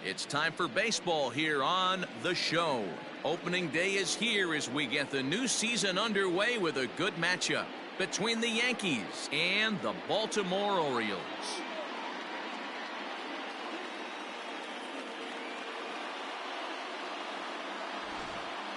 It's time for baseball here on The Show. Opening day is here as we get the new season underway with a good matchup between the Yankees and the Baltimore Orioles.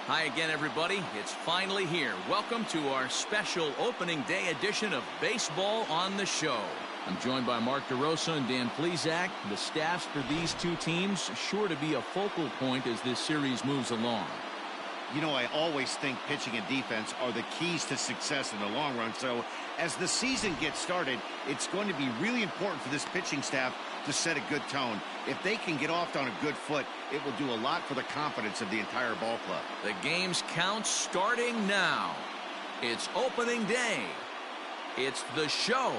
Hi again, everybody. It's finally here. Welcome to our special opening day edition of Baseball on The Show. I'm joined by Mark DeRosa and Dan Plesac. The staffs for these two teams sure to be a focal point as this series moves along. You know, I always think pitching and defense are the keys to success in the long run. So as the season gets started, it's going to be really important for this pitching staff to set a good tone. If they can get off on a good foot, it will do a lot for the confidence of the entire ball club. The game's count starting now. It's opening day. It's The Show.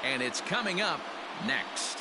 And it's coming up next.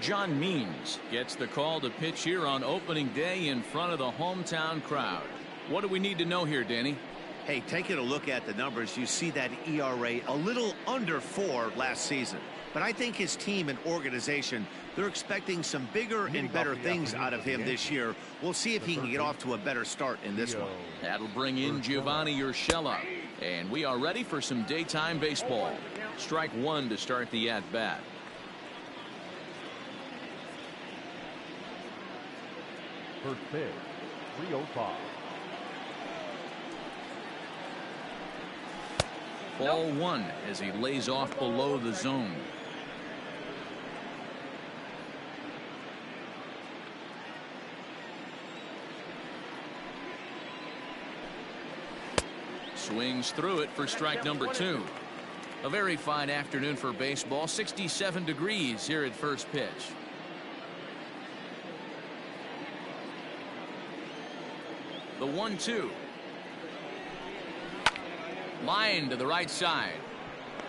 John Means gets the call to pitch here on opening day in front of the hometown crowd. What do we need to know here, Danny? Hey, taking a look at the numbers, you see that ERA a little under 4 last season. But I think his team and organization, they're expecting some bigger and better things out of him this year. We'll see if he can get off to a better start in this one. That'll bring in Giovanni Urshela. And we are ready for some daytime baseball. Strike one to start the at-bat. First pitch, 305. Ball one as he lays off below the zone. Swings through it for strike number 2. A very fine afternoon for baseball. 67 degrees here at first pitch. The 1-2. Line to the right side.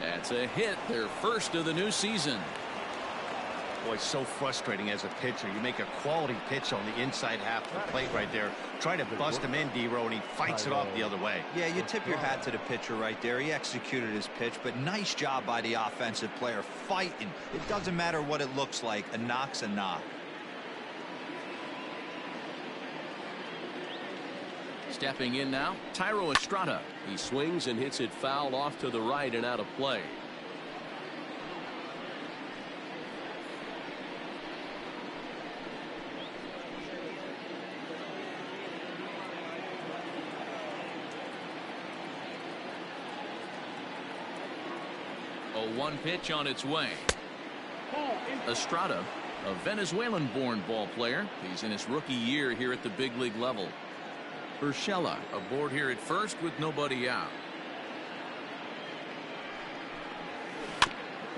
That's a hit, their first of the new season. Boy, it's so frustrating as a pitcher. You make a quality pitch on the inside half of the plate right there. Try to bust him in, D-Row, and he fights it off the other way. Yeah, you tip your hat to the pitcher right there. He executed his pitch, but nice job by the offensive player fighting. It doesn't matter what it looks like. A knock's a knock. Stepping in now, Thairo Estrada. He swings and hits it foul off to the right and out of play. A 1 pitch on its way. Estrada, a Venezuelan-born ball player. He's in his rookie year here at the big league level. Urshela aboard here at first with nobody out.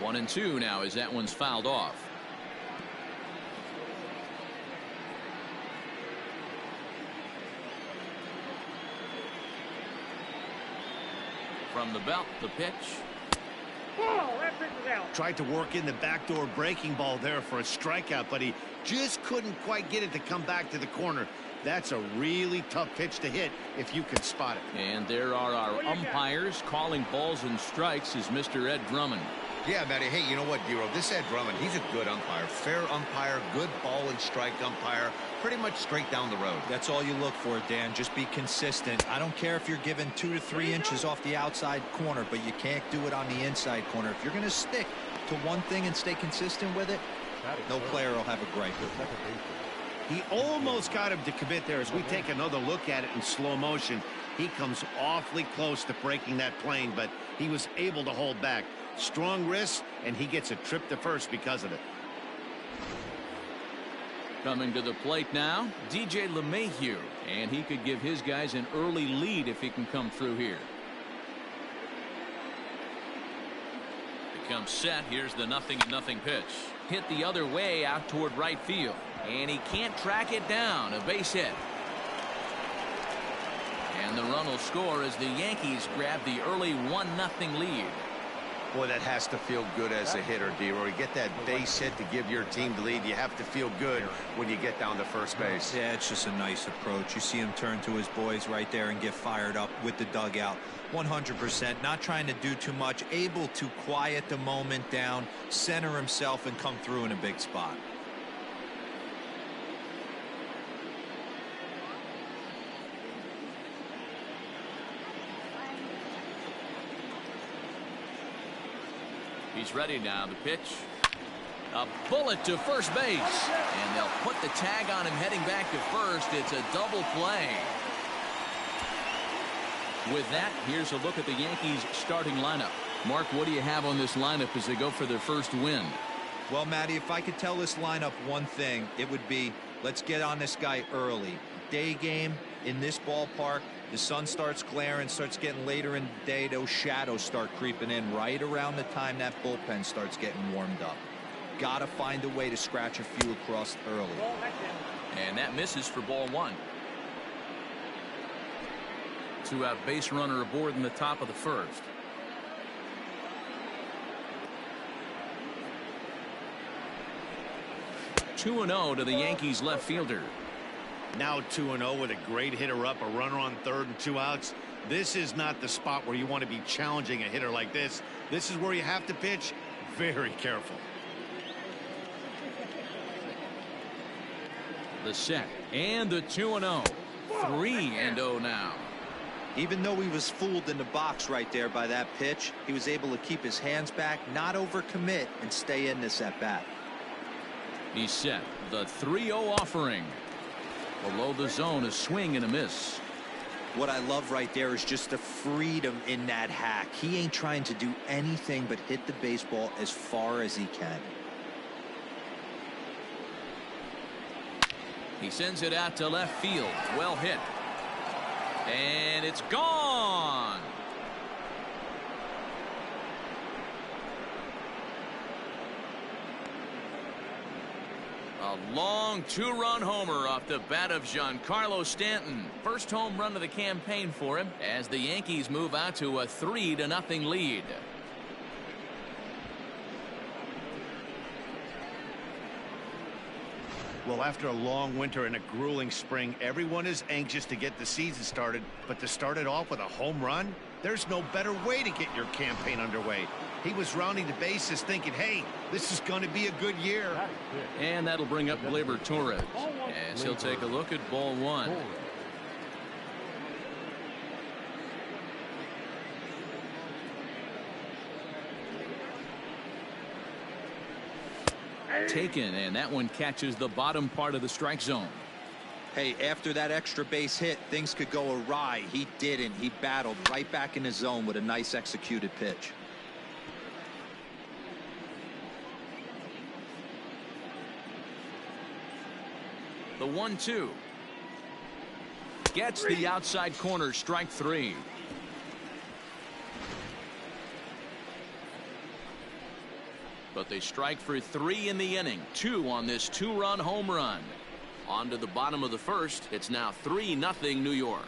1-2 now as that one's fouled off. From the belt, the pitch. Tried to work in the backdoor breaking ball there for a strikeout, but he just couldn't quite get it to come back to the corner. That's a really tough pitch to hit if you can spot it. And there are our umpires calling balls and strikes is Mr. Ed Drummond. Yeah, Matty. Hey, you know what, D-Row? This Ed Drummond, he's a good umpire. Fair umpire, good ball and strike umpire. Pretty much straight down the road. That's all you look for, Dan. Just be consistent. I don't care if you're given 2 to 3 inches off the outside corner, but you can't do it on the inside corner. If you're going to stick to one thing and stay consistent with it, no player will have a gripe. He almost got him to commit there. As we take another look at it in slow motion, he comes awfully close to breaking that plane, but he was able to hold back. Strong wrist, and he gets a trip to first because of it. Coming to the plate now, DJ LeMahieu, and he could give his guys an early lead if he can come through here. Becomes set. Here's the 0-0 pitch. Hit the other way out toward right field, and he can't track it down. A base hit. And the run will score as the Yankees grab the early 1-0 lead. Boy, that has to feel good as a hitter, D-Roy. Get that base hit to give your team the lead. You have to feel good when you get down to first base. Yeah, it's just a nice approach. You see him turn to his boys right there and get fired up with the dugout. 100%, not trying to do too much, able to quiet the moment down, center himself, and come through in a big spot. He's ready now. The pitch. A bullet to first base. And they'll put the tag on him heading back to first. It's a double play. With that, here's a look at the Yankees starting lineup. Mark, what do you have on this lineup as they go for their first win? Well, Matty, if I could tell this lineup one thing, it would be let's get on this guy early. Day game in this ballpark. The sun starts glaring, starts getting later in the day. Those shadows start creeping in right around the time that bullpen starts getting warmed up. Got to find a way to scratch a few across early. And that misses for ball one. Two-out base runner aboard in the top of the first. Two and 0 to the Yankees left fielder. Now 2-0 with a great hitter up, a runner on third and 2 outs. This is not the spot where you want to be challenging a hitter like this. This is where you have to pitch very careful. The set and the 2-0. 3-0 now. Even though he was fooled in the box right there by that pitch, he was able to keep his hands back, not overcommit, and stay in this at bat. He's set. The 3-0 offering. Below the zone, a swing and a miss. What I love right there is just the freedom in that hack. He ain't trying to do anything but hit the baseball as far as he can. He sends it out to left field. Well hit. And it's gone. A long two-run homer off the bat of Giancarlo Stanton. First home run of the campaign for him as the Yankees move out to a 3-0 lead. Well, after a long winter and a grueling spring, everyone is anxious to get the season started, but to start it off with a home run, there's no better way to get your campaign underway. He was rounding the bases thinking, hey, this is going to be a good year. And that'll bring up Gleyber Torres as he'll take a look at ball one. Taken, and that one catches the bottom part of the strike zone. Hey, after that extra base hit, things could go awry. He didn't. He battled right back in his zone with a nice executed pitch. The 1-2. Gets the outside corner, strike three. But they strike for three in the inning. Two on this two-run home run. On to the bottom of the first. It's now 3-0 New York.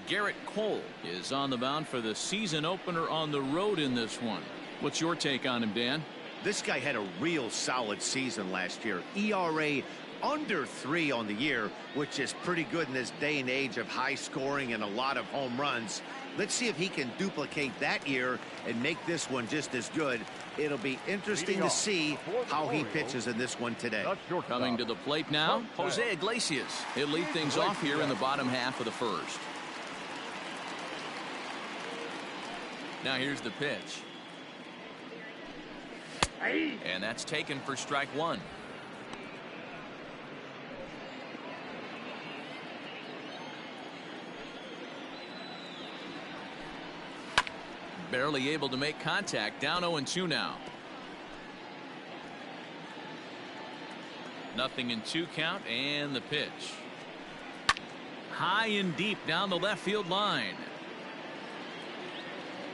Garrett Cole is on the mound for the season opener on the road in this one. What's your take on him, Dan? This guy had a real solid season last year. ERA under 3 on the year, which is pretty good in this day and age of high scoring and a lot of home runs. Let's see if he can duplicate that year and make this one just as good. It'll be interesting to see how he pitches in this one today. Coming to the plate now, Jose Iglesias. He'll lead things off here in the bottom half of the first. Now here's the pitch. And that's taken for strike one. Barely able to make contact. Down 0-2 now. 0-2 count, and the pitch. High and deep down the left field line.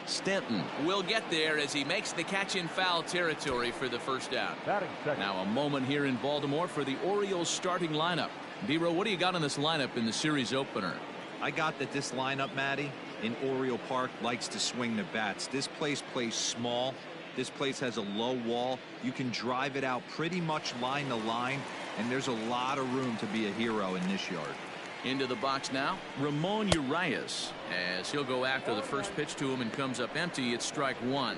Stanton will get there as he makes the catch in foul territory for the first out. Batting second. Now a moment here in Baltimore for the Orioles starting lineup. D-Row, what do you got on this lineup in the series opener? I got that this lineup, Matty, in Oriole Park likes to swing the bats. This place plays small. This place has a low wall. You can drive it out pretty much line to line, and there's a lot of room to be a hero in this yard. Into the box now, Ramon Urias, as he'll go after the first pitch to him and comes up empty. It's strike one.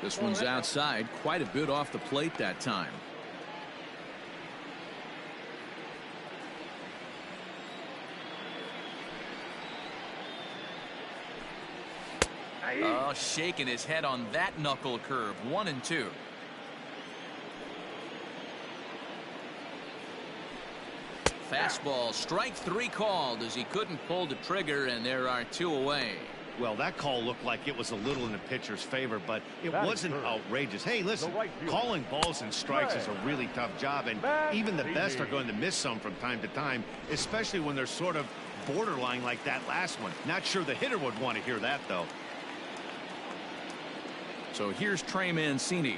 This one's outside, quite a bit off the plate that time. Oh, shaking his head on that knuckle curve. 1-2. Fastball, strike three called as he couldn't pull the trigger, and there are two away. Well, that call looked like it was a little in the pitcher's favor, but it wasn't outrageous. Hey, listen, calling balls and strikes is a really tough job, and even the best are going to miss some from time to time, especially when they're sort of borderline like that last one. Not sure the hitter would want to hear that, though. So here's Trey Mancini.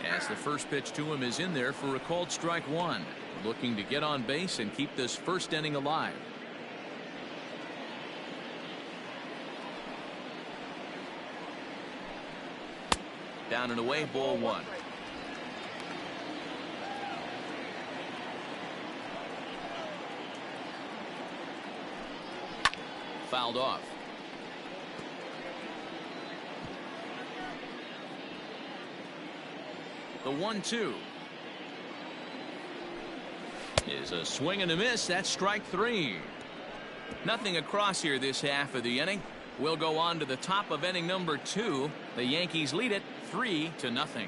As the first pitch to him is in there for a called strike one. Looking to get on base and keep this first inning alive. Down and away, ball one. Fouled off. The 1-2 is a swing and a miss. That's strike three. Nothing across here this half of the inning. We'll go on to the top of inning number 2. The Yankees lead it 3-0.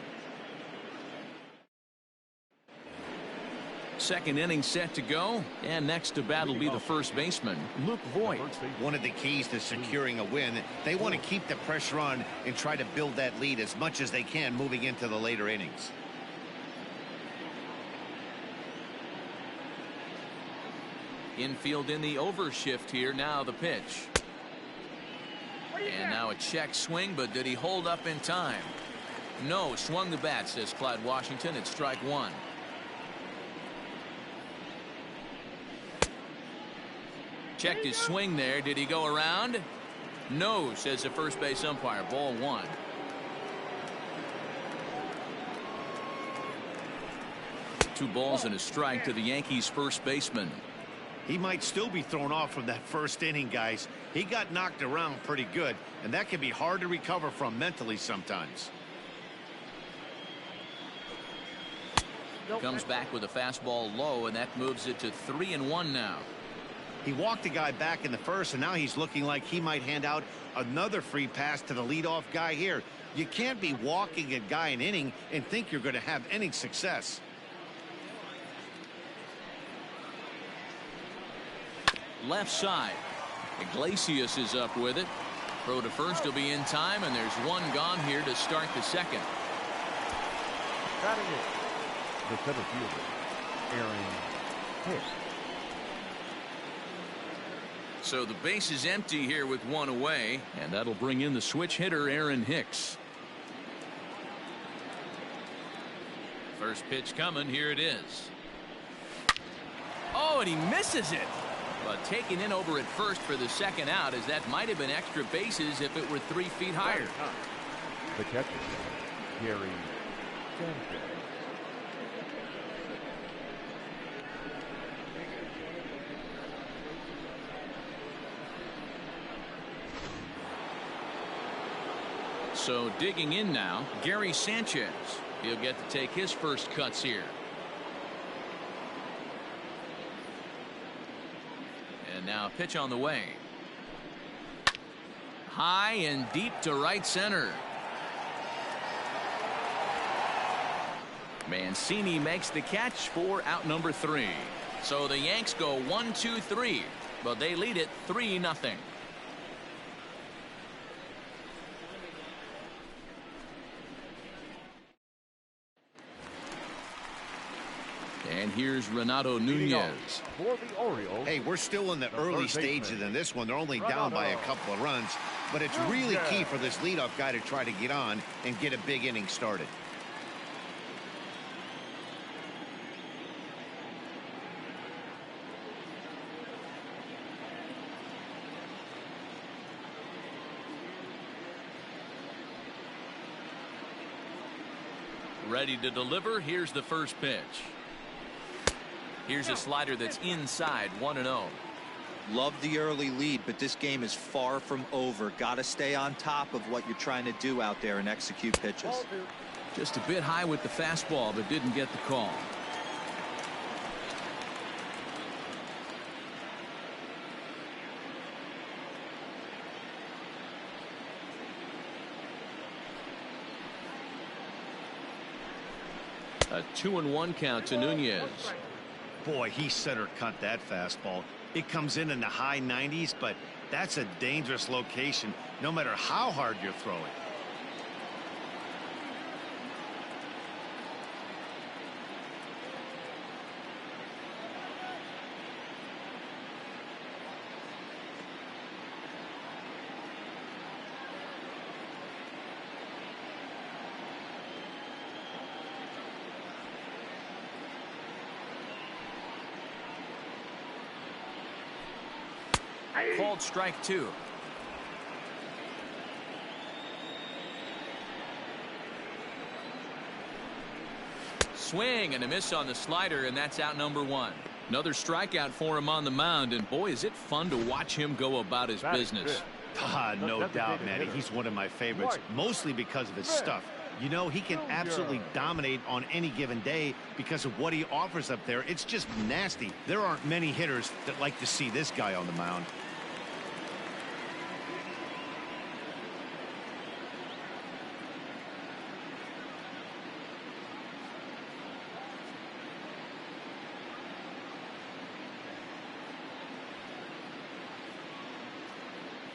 Second inning set to go, and next to bat will be the first baseman, Luke Voigt. One of the keys to securing a win, they want to keep the pressure on and try to build that lead as much as they can moving into the later innings. Infield in the overshift here. Now the pitch. And now a check swing, but did he hold up in time? No, swung the bat, says Clyde Washington. It's strike one. Checked his swing there. Did he go around? No, says the first base umpire. Ball one. Two balls and a strike to the Yankees first baseman. He might still be thrown off from that first inning, guys. He got knocked around pretty good, and that can be hard to recover from mentally sometimes. Comes back with a fastball low, and that moves it to 3-1 now. He walked a guy back in the first, and now he's looking like he might hand out another free pass to the leadoff guy here. You can't be walking a guy an inning and think you're going to have any success. Left side. Iglesias is up with it. Throw to first will be in time, and there's one gone here to start the second. Batting it, the center fielder, Aaron Hicks. So the base is empty here with one away, and that'll bring in the switch hitter, Aaron Hicks. First pitch coming. Here it is. Oh, and he misses it. But taken in over at first for the second out, as that might have been extra bases if it were 3 feet higher. The catcher, Gary Sanchez. So digging in now, Gary Sanchez. He'll get to take his first cuts here. And now a pitch on the way. High and deep to right center. Mancini makes the catch for out number 3. So the Yanks go 1-2-3, but they lead it 3-0. And And here's Renato Nunez. For the Orioles. Hey, we're still in the early stages in this one. They're only down by a couple of runs, but it's really key for this leadoff guy to try to get on and get a big inning started. Ready to deliver. Here's the first pitch. Here's a slider that's inside, 1-0. Love the early lead, but this game is far from over. Got to stay on top of what you're trying to do out there and execute pitches. Just a bit high with the fastball, but didn't get the call. A 2-1 count to Nunez. Boy, he center cut that fastball. It comes in the high 90s, but that's a dangerous location no matter how hard you're throwing. Called strike 2. Swing and a miss on the slider, and that's out number 1. Another strikeout for him on the mound, and boy, is it fun to watch him go about his business. No doubt, Matty. He's one of my favorites, mostly because of his stuff. You know, he can absolutely dominate on any given day because of what he offers up there. It's just nasty. There aren't many hitters that like to see this guy on the mound.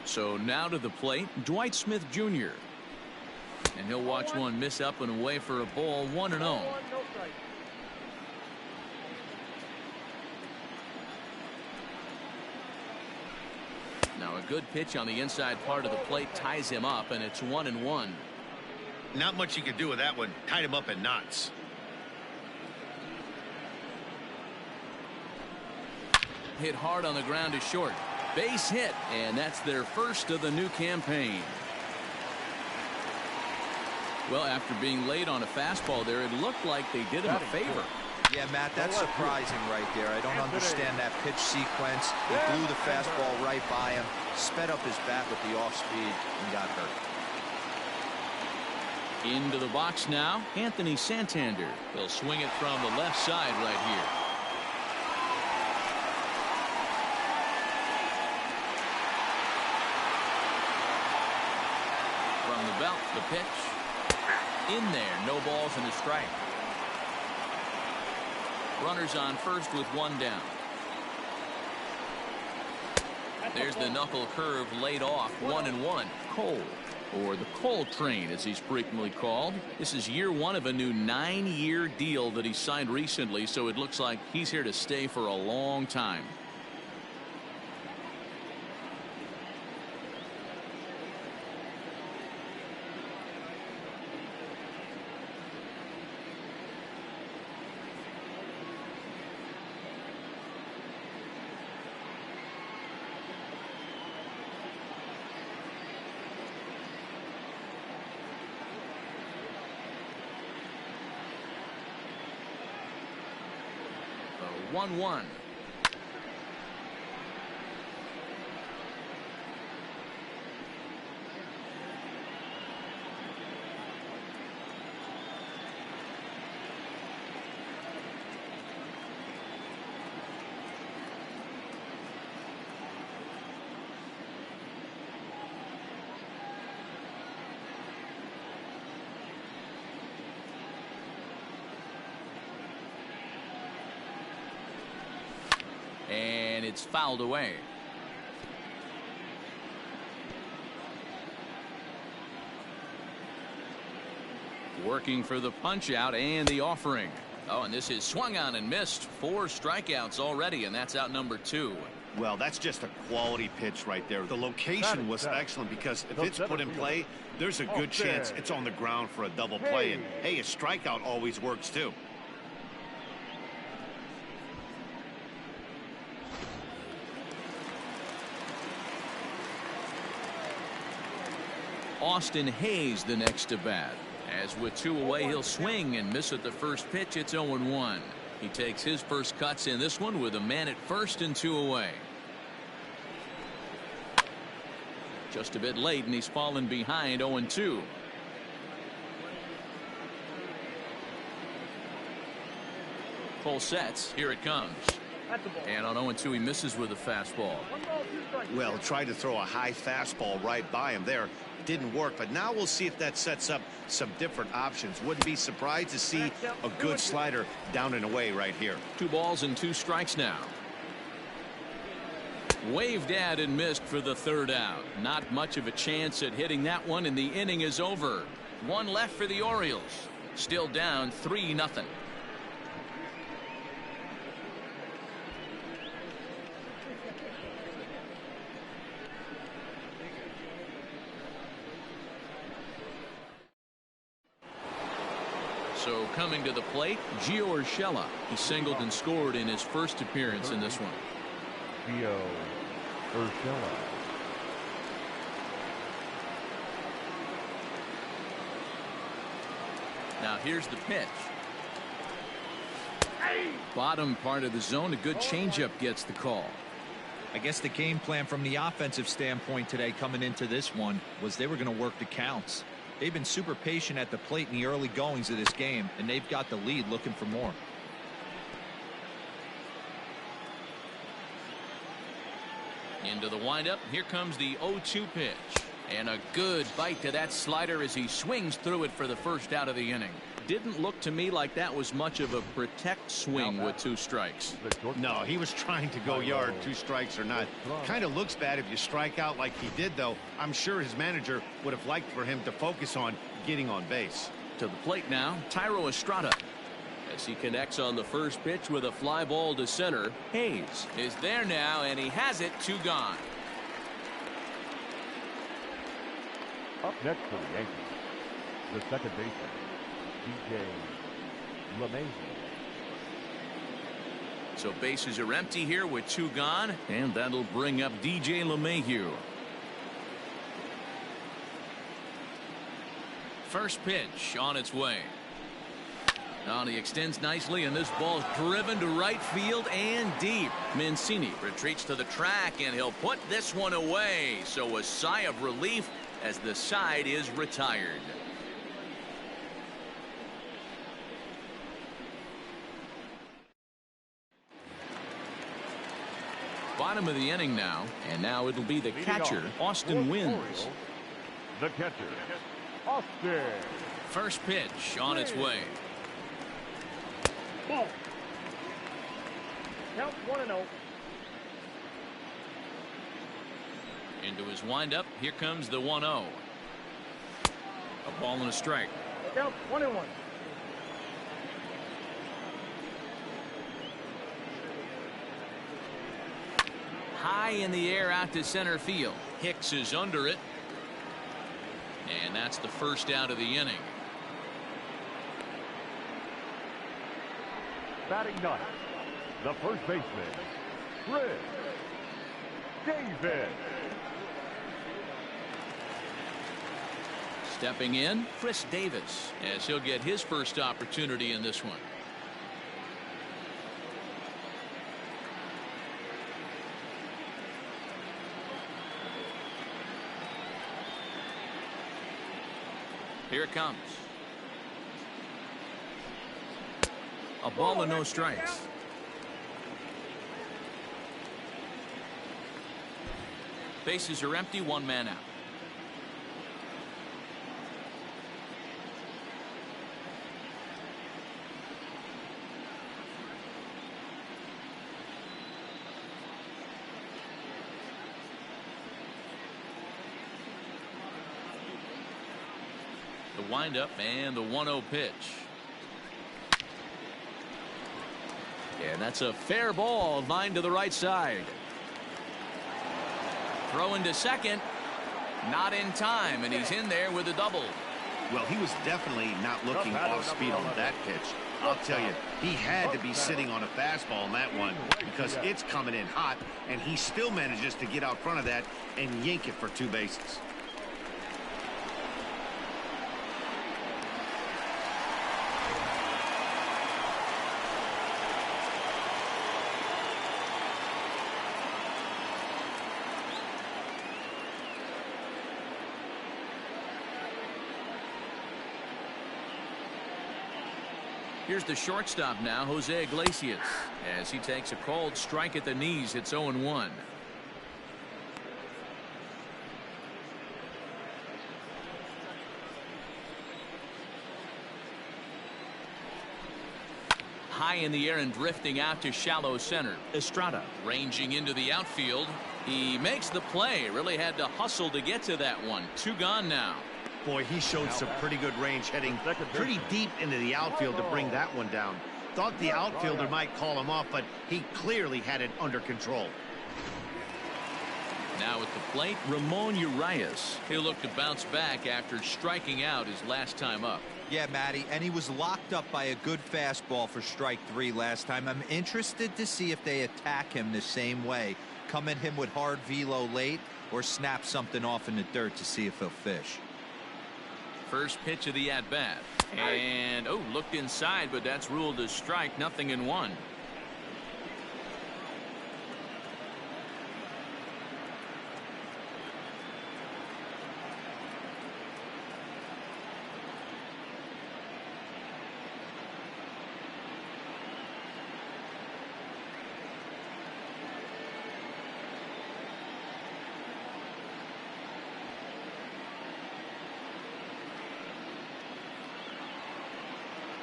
So now to the plate, Dwight Smith Jr. And he'll watch one miss up and away for a ball, 1-0. Now a good pitch on the inside part of the plate ties him up, and it's 1-1. Not much you can do with that one. Tied him up in knots. Hit hard on the ground to short. Base hit, and that's their first of the new campaign. Well, after being late on a fastball there, it looked like they did him a favor. Yeah, Matt, that's surprising right there. I don't understand that pitch sequence. He blew the fastball right by him, sped up his bat with the off speed, and got hurt. Into the box now, Anthony Santander. He'll swing it from the left side right here. From the belt, the pitch. In there, no balls and a strike. Runners on first with one down. There's the knuckle curve laid off, 1-1. Cole, or the Cole train as he's frequently called. This is year 1 of a new 9-year deal that he signed recently, so it looks like he's here to stay for a long time. The 1-1. And it's fouled away. Working for the punch out and the offering. Oh, and this is swung on and missed. 4 strikeouts already, and that's out number 2. Well, that's just a quality pitch right there. The location was excellent because if it's put in play, there's a good chance it's on the ground for a double play. And, hey, a strikeout always works, too. Austin Hayes the next to bat. As with 2 away, he'll swing and miss at the first pitch. It's 0-1. He takes his first cuts in this one with a man at first and 2 away. Just a bit late, and he's fallen behind 0-2. Full sets. Here it comes. And on 0-2, he misses with a fastball. Well, tried to throw a high fastball right by him there. Didn't work, but now we'll see if that sets up some different options. Wouldn't be surprised to see a good slider down and away right here. 2 balls and 2 strikes now. Waved at and missed for the 3rd out. Not much of a chance at hitting that one, and the inning is over. 1 left for the Orioles. Still down 3-0. So coming to the plate, Gio Urshela. He singled and scored in his first appearance in this one. Gio Urshela. Now here's the pitch. Bottom part of the zone. A good changeup gets the call. I guess the game plan from the offensive standpoint today coming into this one was they were going to work the counts. They've been super patient at the plate in the early goings of this game, and they've got the lead looking for more. Into the windup. Here comes the 0-2 pitch. And a good bite to that slider as he swings through it for the first out of the inning. Didn't look to me like that was much of a protect swing with 2 strikes. No, he was trying to go yard, 2 strikes or not. Kind of looks bad if you strike out like he did, though. I'm sure his manager would have liked for him to focus on getting on base. To the plate now, Tyro Estrada. As he connects on the first pitch with a fly ball to center. Hayes is there now, and he has it. 2 gone. Up next for the Yankees, the second baseman, DJ LeMahieu. So bases are empty here with 2 gone, and that'll bring up DJ LeMahieu. First pitch on its way. Now he extends nicely, and this ball's driven to right field and deep. Mancini retreats to the track, and he'll put this one away. So a sigh of relief as the side is retired. Bottom of the inning now, and now it'll be the catcher, Austin Wynns. The catcher, Austin. First pitch on its way. Ball. Count 1-0. Into his windup. Here comes the 1-0. A ball and a strike. Count 1-1. High in the air out to center field. Hicks is under it. And that's the first out of the inning. Batting ninth, the first baseman, Chris Davis. Stepping in, Chris Davis, as he'll get his first opportunity in this one. Here it comes. A ball and no strikes. Bases are empty, 1 man out. The windup and the 1-0 pitch. And that's a fair ball, line to the right side. Throw into second. Not in time, and he's in there with a double. Well, he was definitely not looking off speed on that pitch. I'll tell you, he had to be sitting on a fastball on that one because it's coming in hot, and he still manages to get out front of that and yank it for 2 bases. Here's the shortstop now, Jose Iglesias, as he takes a cold strike at the knees. It's 0-1. High in the air and drifting out to shallow center. Estrada ranging into the outfield. He makes the play. Really had to hustle to get to that one. 2 gone now. Boy, he showed some pretty good range heading pretty deep into the outfield to bring that one down. Thought the outfielder might call him off, but he clearly had it under control. Now at the plate, Ramon Urias. He'll look to bounce back after striking out his last time up. Yeah, Matty, and he was locked up by a good fastball for strike 3 last time. I'm interested to see if they attack him the same way. Come at him with hard velo late or snap something off in the dirt to see if he'll fish. First pitch of the at-bat. And, oh, looked inside, but that's ruled a strike. 0-1.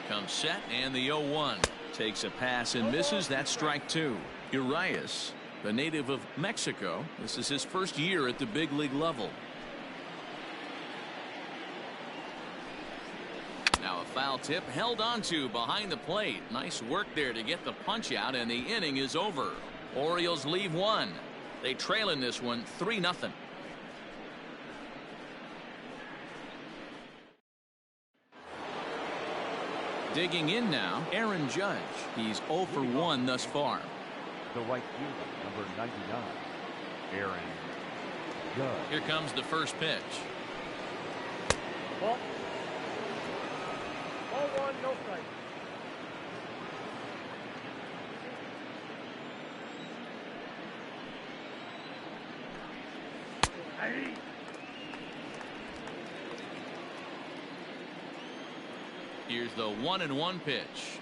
Comes set, and the 0-1 takes a pass and misses. That's strike 2. Urias, the native of Mexico. This is his first year at the big league level. Now a foul tip held onto behind the plate. Nice work there to get the punch out, and the inning is over. Orioles leave 1. They trail in this one 3-0. Digging in now, Aaron Judge. He's 0 for 1 thus far. The right fielder, number 99, Aaron Judge. Here comes the first pitch. Ball 1, no strike. Here's the 1-1 pitch.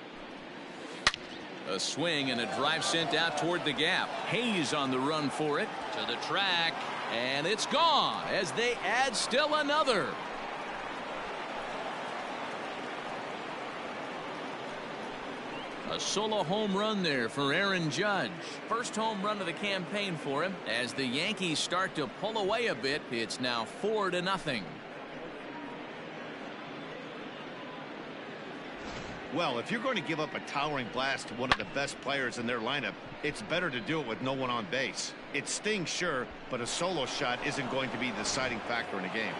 A swing and a drive sent out toward the gap. Hayes on the run for it to the track, and it's gone as they add still another. A solo home run there for Aaron Judge. First home run of the campaign for him. As the Yankees start to pull away a bit, it's now 4-0. Well, if you're going to give up a towering blast to one of the best players in their lineup, it's better to do it with no one on base. It stings, sure, but a solo shot isn't going to be the deciding factor in a game.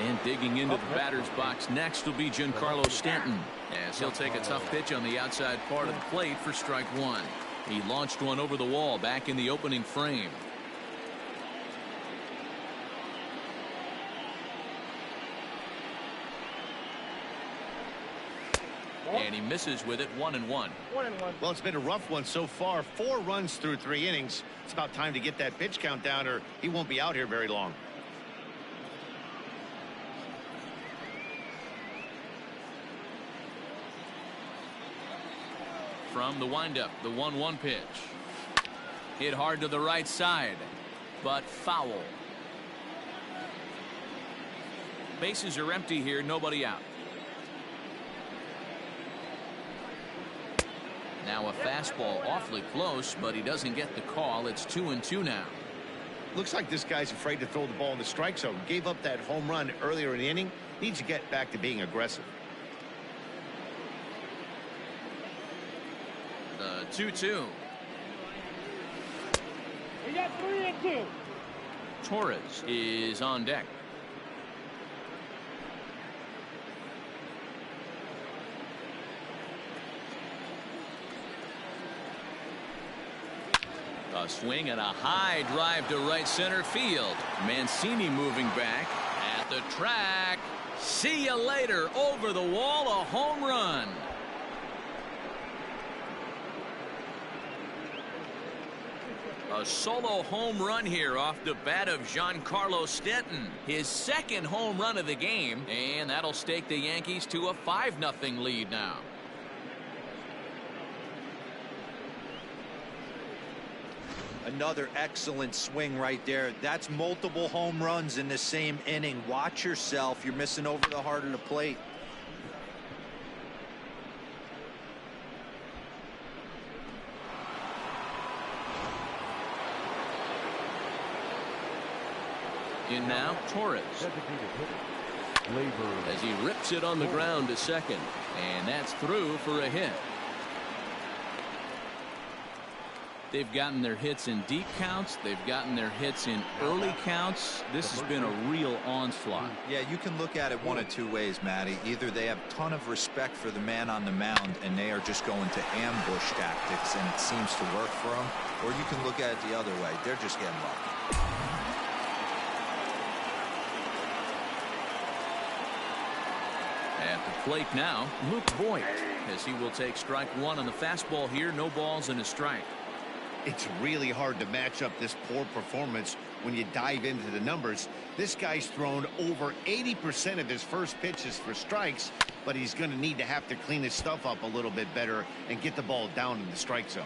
And digging into the batter's box next will be Giancarlo Stanton, as he'll take a tough pitch on the outside part of the plate for strike 1. He launched one over the wall back in the opening frame. And he misses with it. 1-1. Well, it's been a rough one so far. 4 runs through 3 innings. It's about time to get that pitch count down, or he won't be out here very long. From the windup, the 1-1 pitch. Hit hard to the right side, but foul. Bases are empty here, nobody out. Now a fastball awfully close, but he doesn't get the call. It's 2-2 now. Looks like this guy's afraid to throw the ball in the strike zone. Gave up that home run earlier in the inning. Needs to get back to being aggressive. 2-2. We got 3-2. Torres is on deck. A swing and a high drive to right center field. Mancini moving back at the track. See you later. Over the wall, a home run. A solo home run here off the bat of Giancarlo Stanton. His second home run of the game, and that'll stake the Yankees to a 5-0 lead now. Another excellent swing right there. That's multiple home runs in the same inning. Watch yourself. You're missing over the heart of the plate. In now, Torres. As he rips it on the ground to second. And that's through for a hit. They've gotten their hits in deep counts. They've gotten their hits in early counts. This has been a real onslaught. Yeah, you can look at it one of two ways, Matty. Either they have a ton of respect for the man on the mound and they are just going to ambush tactics and it seems to work for them. Or you can look at it the other way. They're just getting lucky. At the plate now, Luke Voigt, as he will take strike one on the fastball here. No balls and a strike. It's really hard to match up this poor performance when you dive into the numbers. This guy's thrown over 80% of his first pitches for strikes, but he's going to need to have to clean his stuff up a little bit better and get the ball down in the strike zone.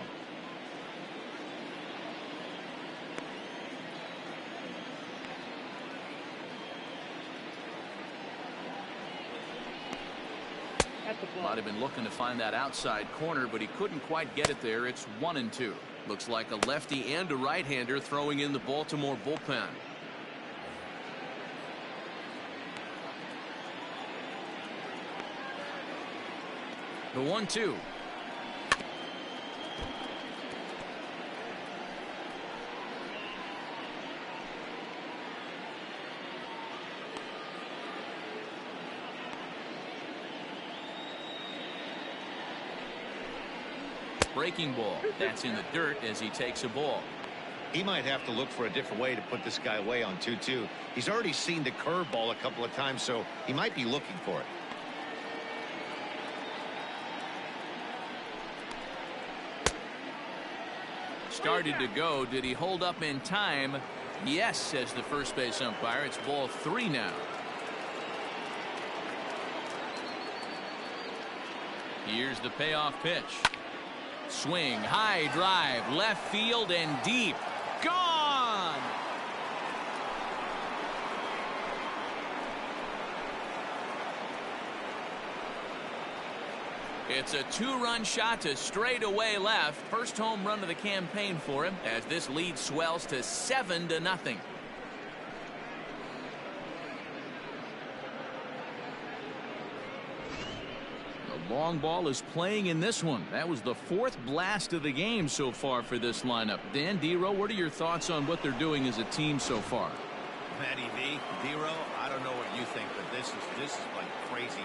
Might have been looking to find that outside corner, but he couldn't quite get it there. It's 1-2. Looks like a lefty and a right-hander throwing in the Baltimore bullpen. The 1-2. Breaking ball. That's in the dirt as he takes a ball. He might have to look for a different way to put this guy away on 2-2. He's already seen the curveball a couple of times, so he might be looking for it. Started to go. Did he hold up in time? Yes, says the first base umpire. It's ball 3 now. Here's the payoff pitch. Swing, high drive, left field and deep. Gone! It's a 2-run shot to straightaway left. First home run of the campaign for him as this lead swells to 7-0. Long ball is playing in this one. That was the 4th blast of the game so far for this lineup. Dan, D-Row, what are your thoughts on what they're doing as a team so far? Matty V, D-Row, I don't know what you think, but this is like crazy.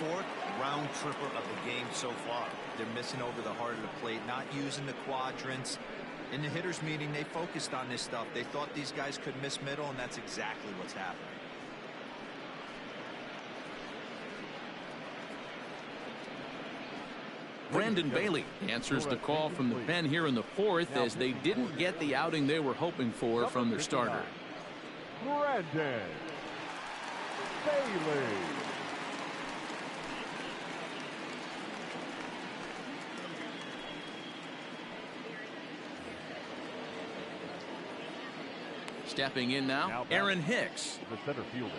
4th round tripper of the game so far. They're missing over the heart of the plate, not using the quadrants. In the hitters meeting, they focused on this stuff. They thought these guys could miss middle, and that's exactly what's happening. Brandon Bailey answers the call from the pen here in the 4th as they didn't get the outing they were hoping for from their starter. Brandon Bailey. Stepping in now, Aaron Hicks. The center fielder,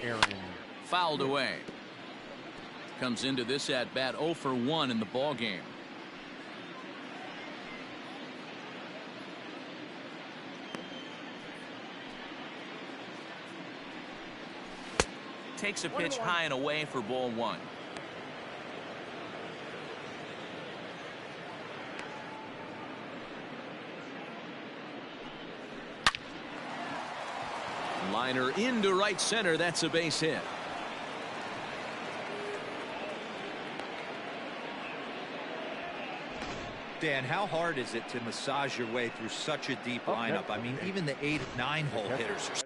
Aaron. Fouled away. Comes into this at bat 0 for 1 in the ball game. Takes a pitch high and away for ball 1. Liner into right center. That's a base hit. Dan, how hard is it to massage your way through such a deep lineup? I mean, even the 8-9 hole hitters are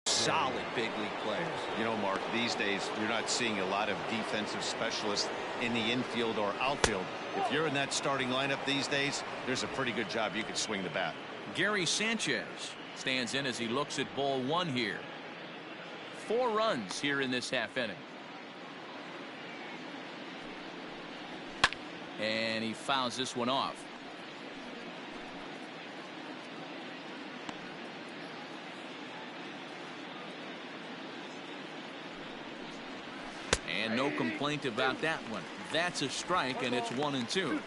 solid big league players. You know, Mark, these days you're not seeing a lot of defensive specialists in the infield or outfield. If you're in that starting lineup these days, there's a pretty good job you could swing the bat. Gary Sanchez stands in as he looks at ball one here. 4 runs here in this half inning. And he fouls this one off. And no complaint about that one. That's a strike, and it's 1-2.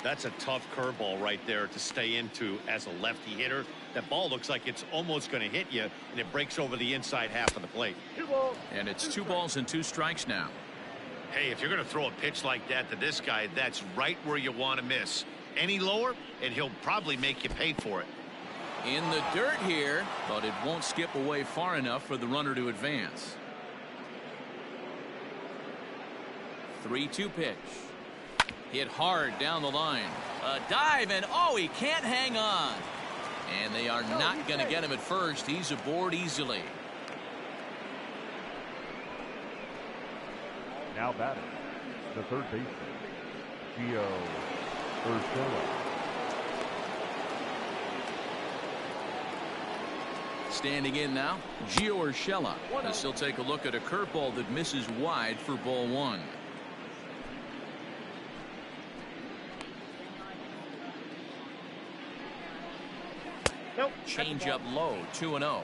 That's a tough curveball right there to stay into as a lefty hitter. That ball looks like it's almost going to hit you, and it breaks over the inside half of the plate. And it's 2 balls and 2 strikes now. Hey, if you're going to throw a pitch like that to this guy, that's right where you want to miss. Any lower, and he'll probably make you pay for it. In the dirt here, but it won't skip away far enough for the runner to advance. 3-2 pitch. Hit hard down the line. A dive, and oh, he can't hang on. And they are not going to get him at first. He's aboard easily. Now batting, the third baseman, Gio Urshela. Standing in now, Gio Urshela. As he'll take a look at a curveball that misses wide for ball 1. Change up low, 2-0.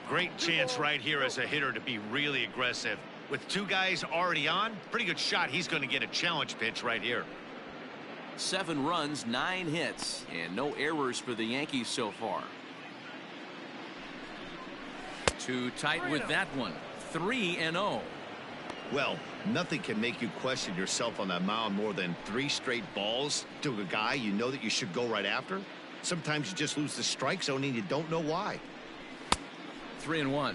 Great chance right here as a hitter to be really aggressive. With 2 guys already on, pretty good shot. He's going to get a challenge pitch right here. 7 runs, 9 hits, and no errors for the Yankees so far. Too tight with that one. 3-0. Well, nothing can make you question yourself on that mound more than 3 straight balls to a guy you know that you should go right after. Sometimes you just lose the strike zone and you don't know why. 3-1.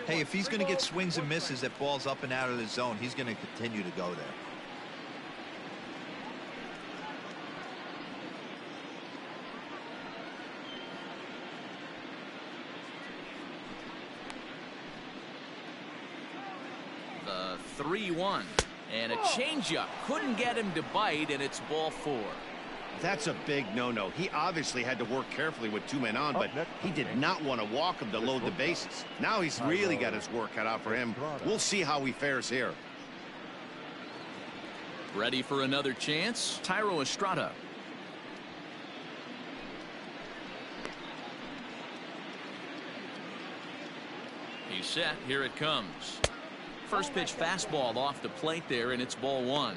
Hey, if he's going to get swings and misses at balls up and out of the zone, he's going to continue to go there. The 3-1. And a changeup. Couldn't get him to bite, and it's ball 4. That's a big no-no. He obviously had to work carefully with 2 men on, but he did not want to walk him to load the bases. Now he's really got his work cut out for him. We'll see how he fares here. Ready for another chance? Tyro Estrada. He's set. Here it comes. First pitch fastball off the plate there, and it's ball 1.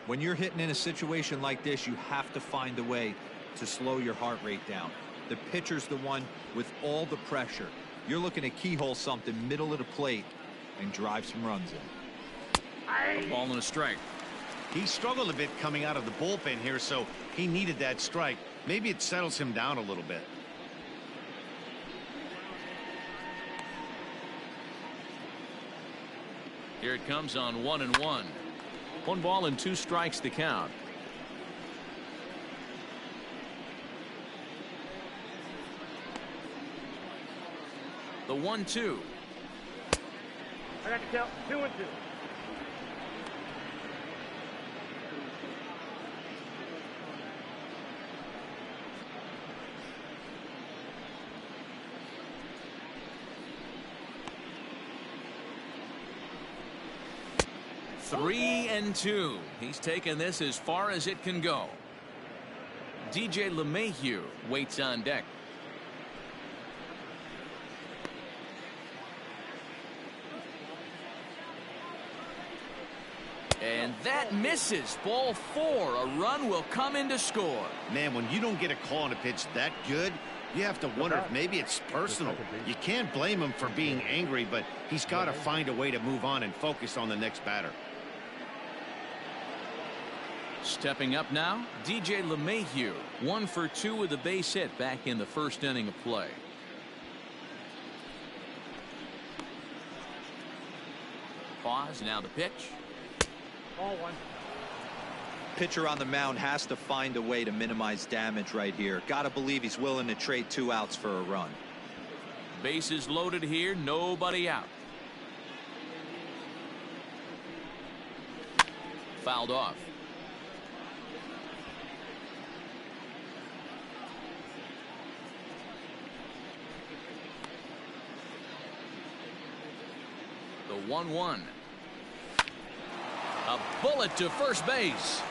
When you're hitting in a situation like this, you have to find a way to slow your heart rate down. The pitcher's the one with all the pressure. You're looking to keyhole something middle of the plate and drive some runs in. A ball and a strike. He struggled a bit coming out of the bullpen here, so he needed that strike. Maybe it settles him down a little bit. Here it comes on 1-1. 1 ball and 2 strikes to count. The 1-2. I got to count 2-2. Three and 2. He's taken this as far as it can go. DJ LeMahieu waits on deck. And that misses. Ball 4. A run will come in to score. Man, when you don't get a call on a pitch that good, you have to wonder if maybe it's personal. You can't blame him for being angry, but he's got to find a way to move on and focus on the next batter. Stepping up now, DJ LeMahieu. 1 for 2 with a base hit back in the first inning of play. Pause, now the pitch. Ball 1. Pitcher on the mound has to find a way to minimize damage right here. Gotta believe he's willing to trade 2 outs for a run. Bases loaded here, nobody out. Fouled off. The 1-1. A bullet to first base.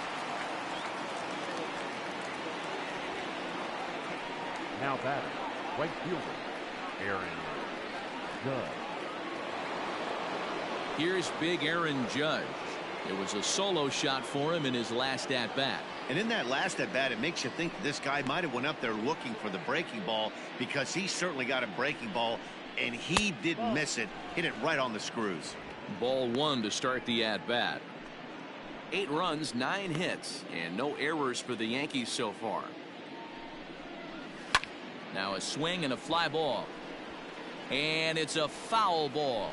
Now batting, right fielder, Aaron Judge. Here's big Aaron Judge. It was a solo shot for him in his last at-bat. And in that last at-bat, it makes you think this guy might have went up there looking for the breaking ball, because he certainly got a breaking ball, and he didn't miss it. Hit it right on the screws. Ball 1 to start the at-bat. 8 runs, 9 hits, and no errors for the Yankees so far. Now a swing and a fly ball. And it's a foul ball.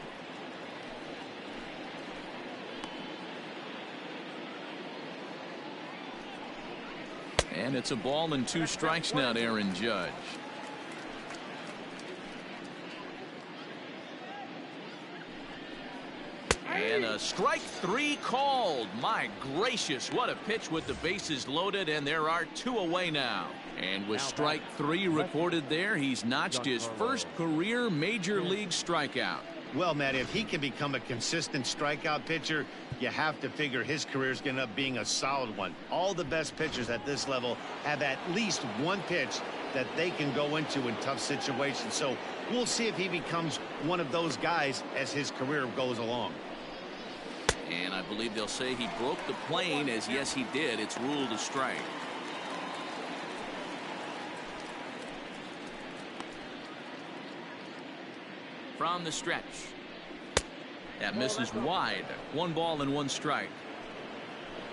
And it's a ball and 2 strikes now to Aaron Judge. And a strike 3 called. My gracious, what a pitch with the bases loaded, and there are 2 away now. And with strike 3 recorded there, he's notched his first career major league strikeout. Well, Matt, if he can become a consistent strikeout pitcher, you have to figure his career is going to end up being a solid one. All the best pitchers at this level have at least one pitch that they can go into in tough situations. So we'll see if he becomes one of those guys as his career goes along. And I believe they'll say he broke the plane, as yes he did. It's ruled a strike. From the stretch. That misses wide. 1 ball and 1 strike.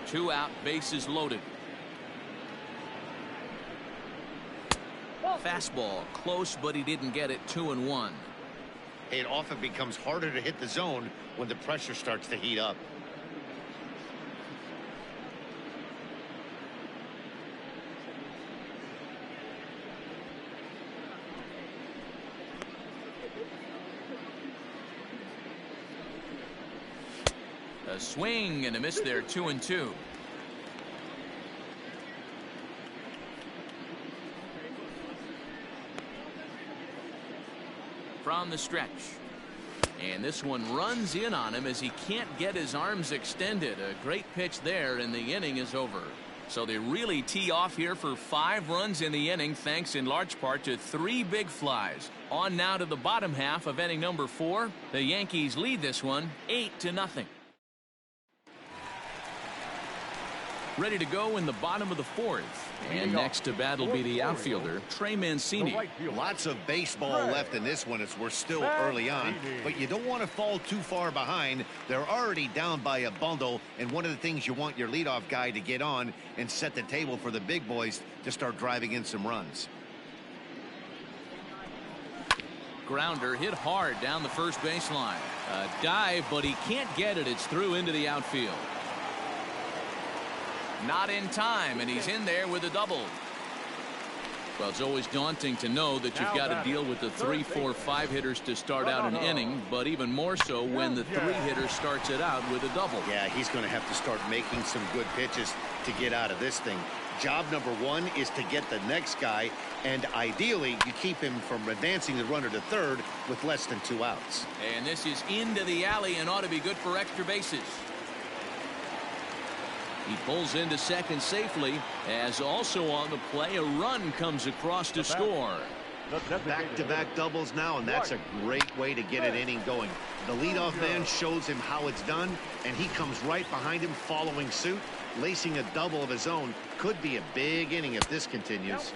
2 out, bases loaded. Fastball close, but he didn't get it. 2-1. It often becomes harder to hit the zone when the pressure starts to heat up. A swing and a miss there. 2-2. From the stretch. And this one runs in on him as he can't get his arms extended. A great pitch there, and the inning is over. So they really tee off here for 5 runs in the inning, thanks in large part to 3 big flies. On now to the bottom half of inning number 4. The Yankees lead this one 8-0. Ready to go in the bottom of the 4th. And next to bat will be the outfielder, Trey Mancini. Lots of baseball left in this one as we're still early on, but you don't want to fall too far behind. They're already down by a bundle, and one of the things you want your leadoff guy to get on and set the table for the big boys to start driving in some runs. Grounder hit hard down the first baseline. A dive, but he can't get it. It's through into the outfield. Not in time, and he's in there with a double. Well, it's always daunting to know that you've got to deal with the 3, 4, 5 hitters to start out an inning, but even more so when the 3 hitter starts it out with a double. Yeah, he's going to have to start making some good pitches to get out of this thing. Job number 1 is to get the next guy, and ideally you keep him from advancing the runner to third with less than 2 outs. And this is into the alley and ought to be good for extra bases. He pulls into second safely, as also on the play a run comes across to score. Back-to-back doubles now, and that's a great way to get an inning going. The leadoff man shows him how it's done, and he comes right behind him following suit. Lacing a double of his own could be a big inning if this continues.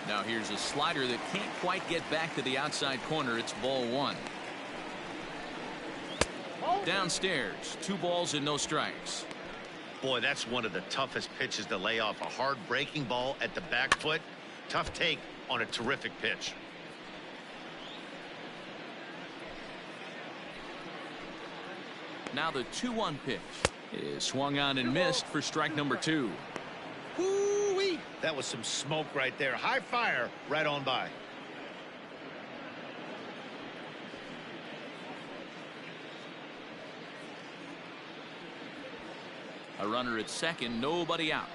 Now here's a slider that can't quite get back to the outside corner. It's ball one. Downstairs, 2 balls and no strikes. Boy, that's one of the toughest pitches to lay off. A hard breaking ball at the back foot. Tough take on a terrific pitch. Now the 2-1 pitch is swung on and missed for strike number 2. Woo-wee! That was some smoke right there. High fire right on by. A runner at second, nobody out.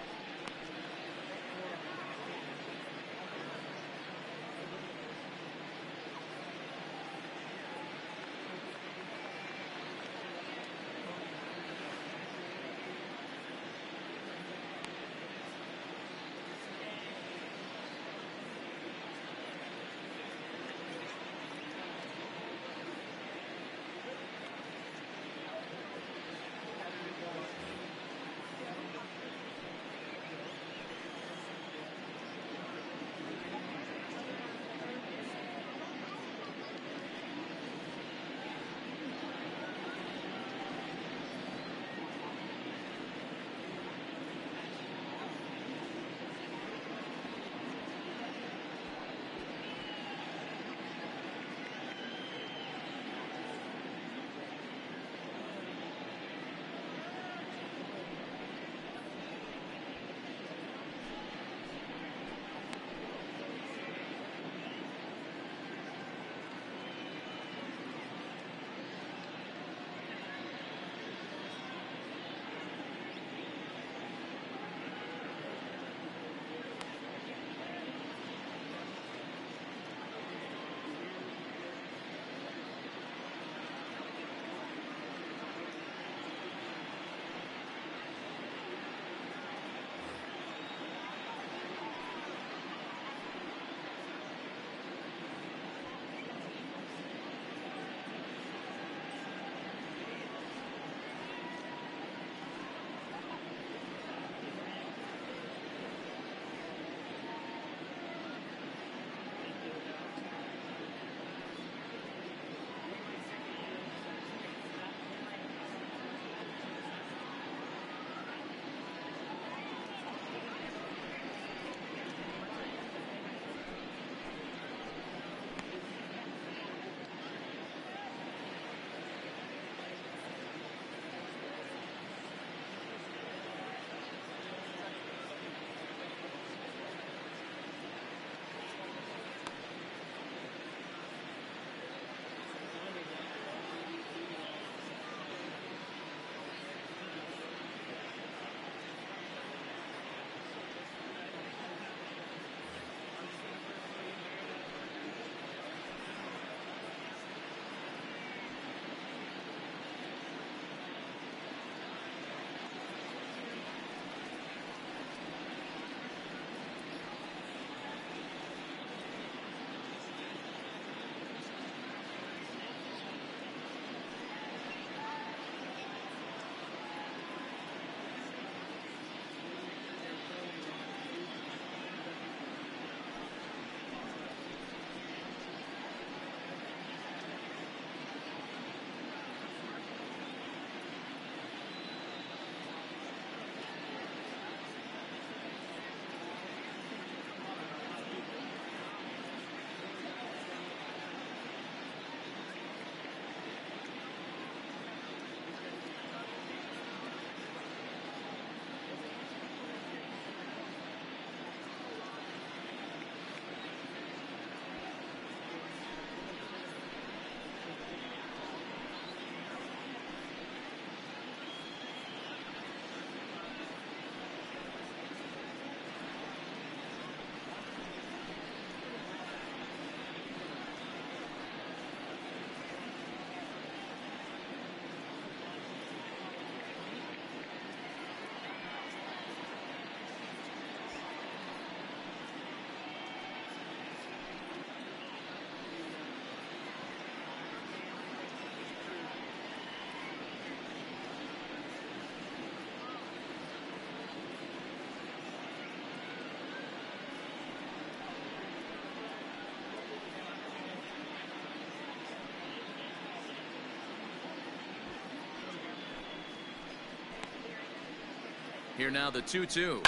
Here now the 2-2.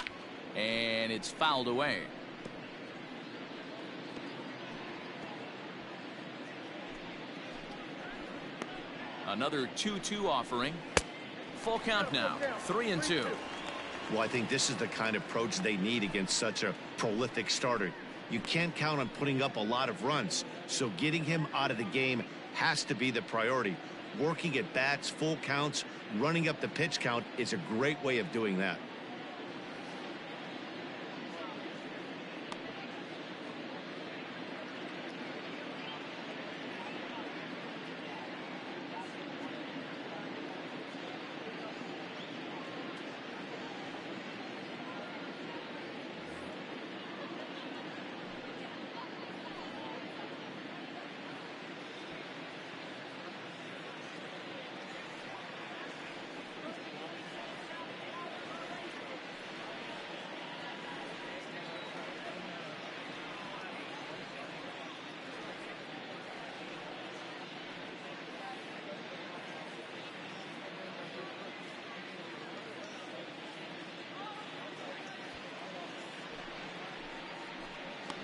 And it's fouled away. Another 2-2 offering. Full count now. 3-2. Well, I think this is the kind of approach they need against such a prolific starter. You can't count on putting up a lot of runs, so getting him out of the game has to be the priority. Working at bats, full counts, running up the pitch count is a great way of doing that.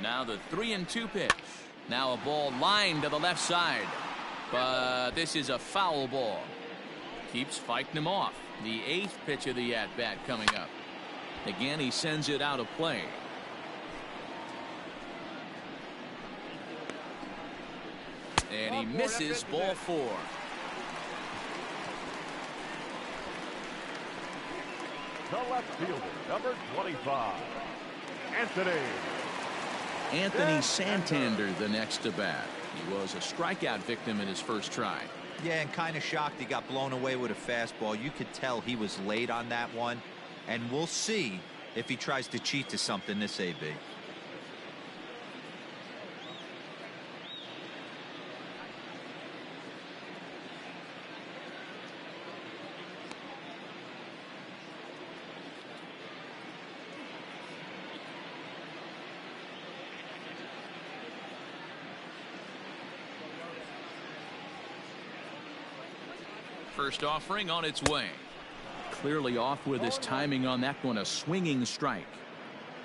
Now the 3-2 pitch. Now a ball lined to the left side. But this is a foul ball. Keeps fighting him off. The 8th pitch of the at-bat coming up. Again, he sends it out of play. And he misses ball 4. The left fielder, number 25, Anthony Santander, the next to bat. He was a strikeout victim in his first try. Yeah, and kind of shocked he got blown away with a fastball. You could tell he was late on that one. And we'll see if he tries to cheat to something this AB. First offering on its way. Clearly off with his timing on that one. A swinging strike.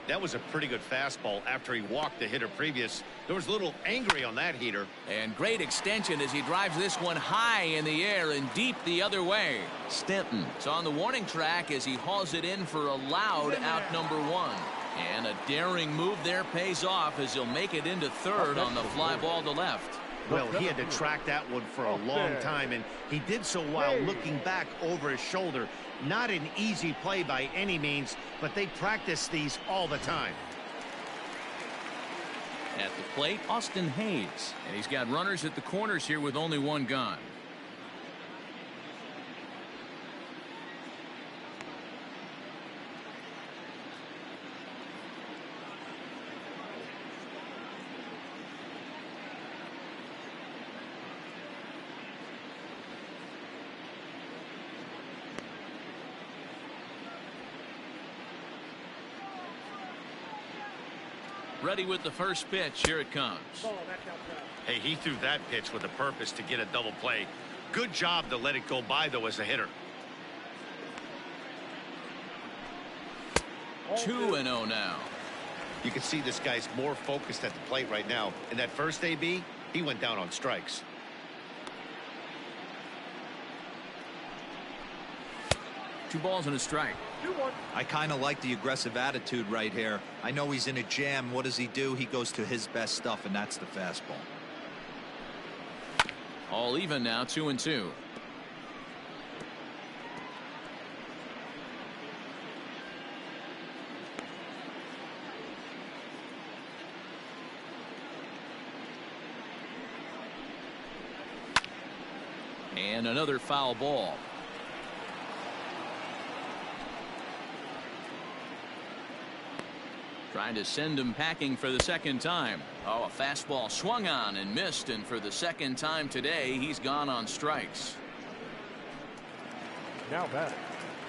That was a pretty good fastball after he walked the hitter previous. There was a little angry on that heater. And great extension as he drives this one high in the air and deep the other way. Stanton is on the warning track as he hauls it in for a loud out number 1. And a daring move there pays off as he'll make it into third on the fly ball to left. Well, he had to track that one for a long time, and he did so while looking back over his shoulder. Not an easy play by any means, but they practice these all the time. At the plate, Austin Hayes. And he's got runners at the corners here with only one gone. Ready with the first pitch. Here it comes. Hey, he threw that pitch with a purpose to get a double play. Good job to let it go by, though, as a hitter. 2-0 now. You can see this guy's more focused at the plate right now. In that first AB, he went down on strikes. Two balls and a strike. I kind of like the aggressive attitude right here. I know he's in a jam. What does he do? He goes to his best stuff, and that's the fastball. All even now, 2-2. And another foul ball. Trying to send him packing for the second time. Oh, a fastball swung on and missed, and for the second time today, he's gone on strikes. Now batting.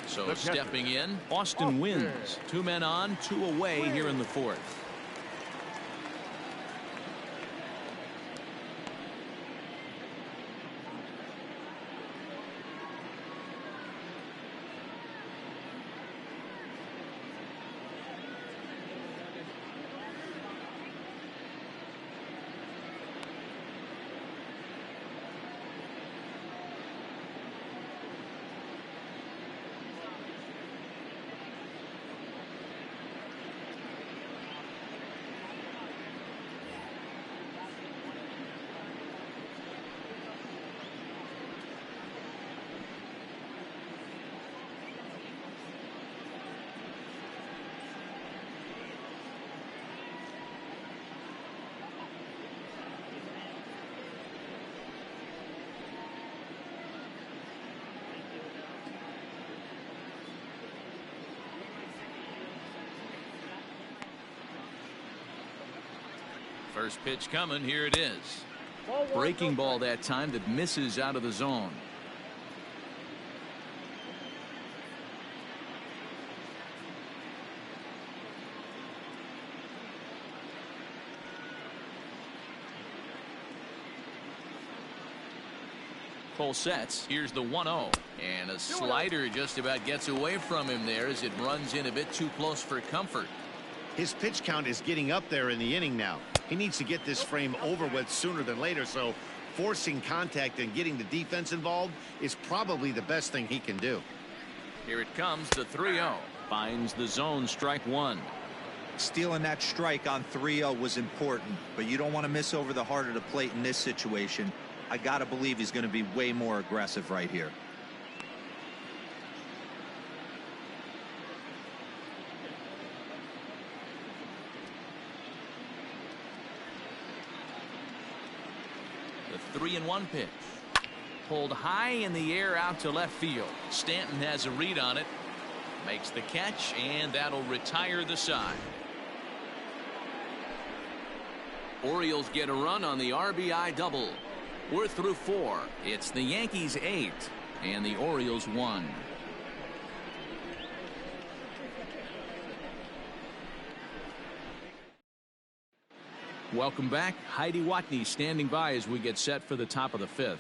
So stepping in, Austin wins. 2 men on, 2 away here in the 4th. First pitch coming. Here it is. Breaking ball that time that misses out of the zone. Full sets. Here's the 1-0. And a slider just about gets away from him there as it runs in a bit too close for comfort. His pitch count is getting up there in the inning now. He needs to get this frame over with sooner than later, so forcing contact and getting the defense involved is probably the best thing he can do. Here it comes, the 3-0. Finds the zone, strike one. Stealing that strike on 3-0 was important, but you don't want to miss over the heart of the plate in this situation. I gotta believe he's going to be way more aggressive right here. The 3-1 pitch. Pulled high in the air out to left field. Stanton has a read on it. Makes the catch, and that'll retire the side. Orioles get a run on the RBI double. We're through 4. It's the Yankees 8 and the Orioles 1. Welcome back. Heidi Watney standing by as we get set for the top of the 5th.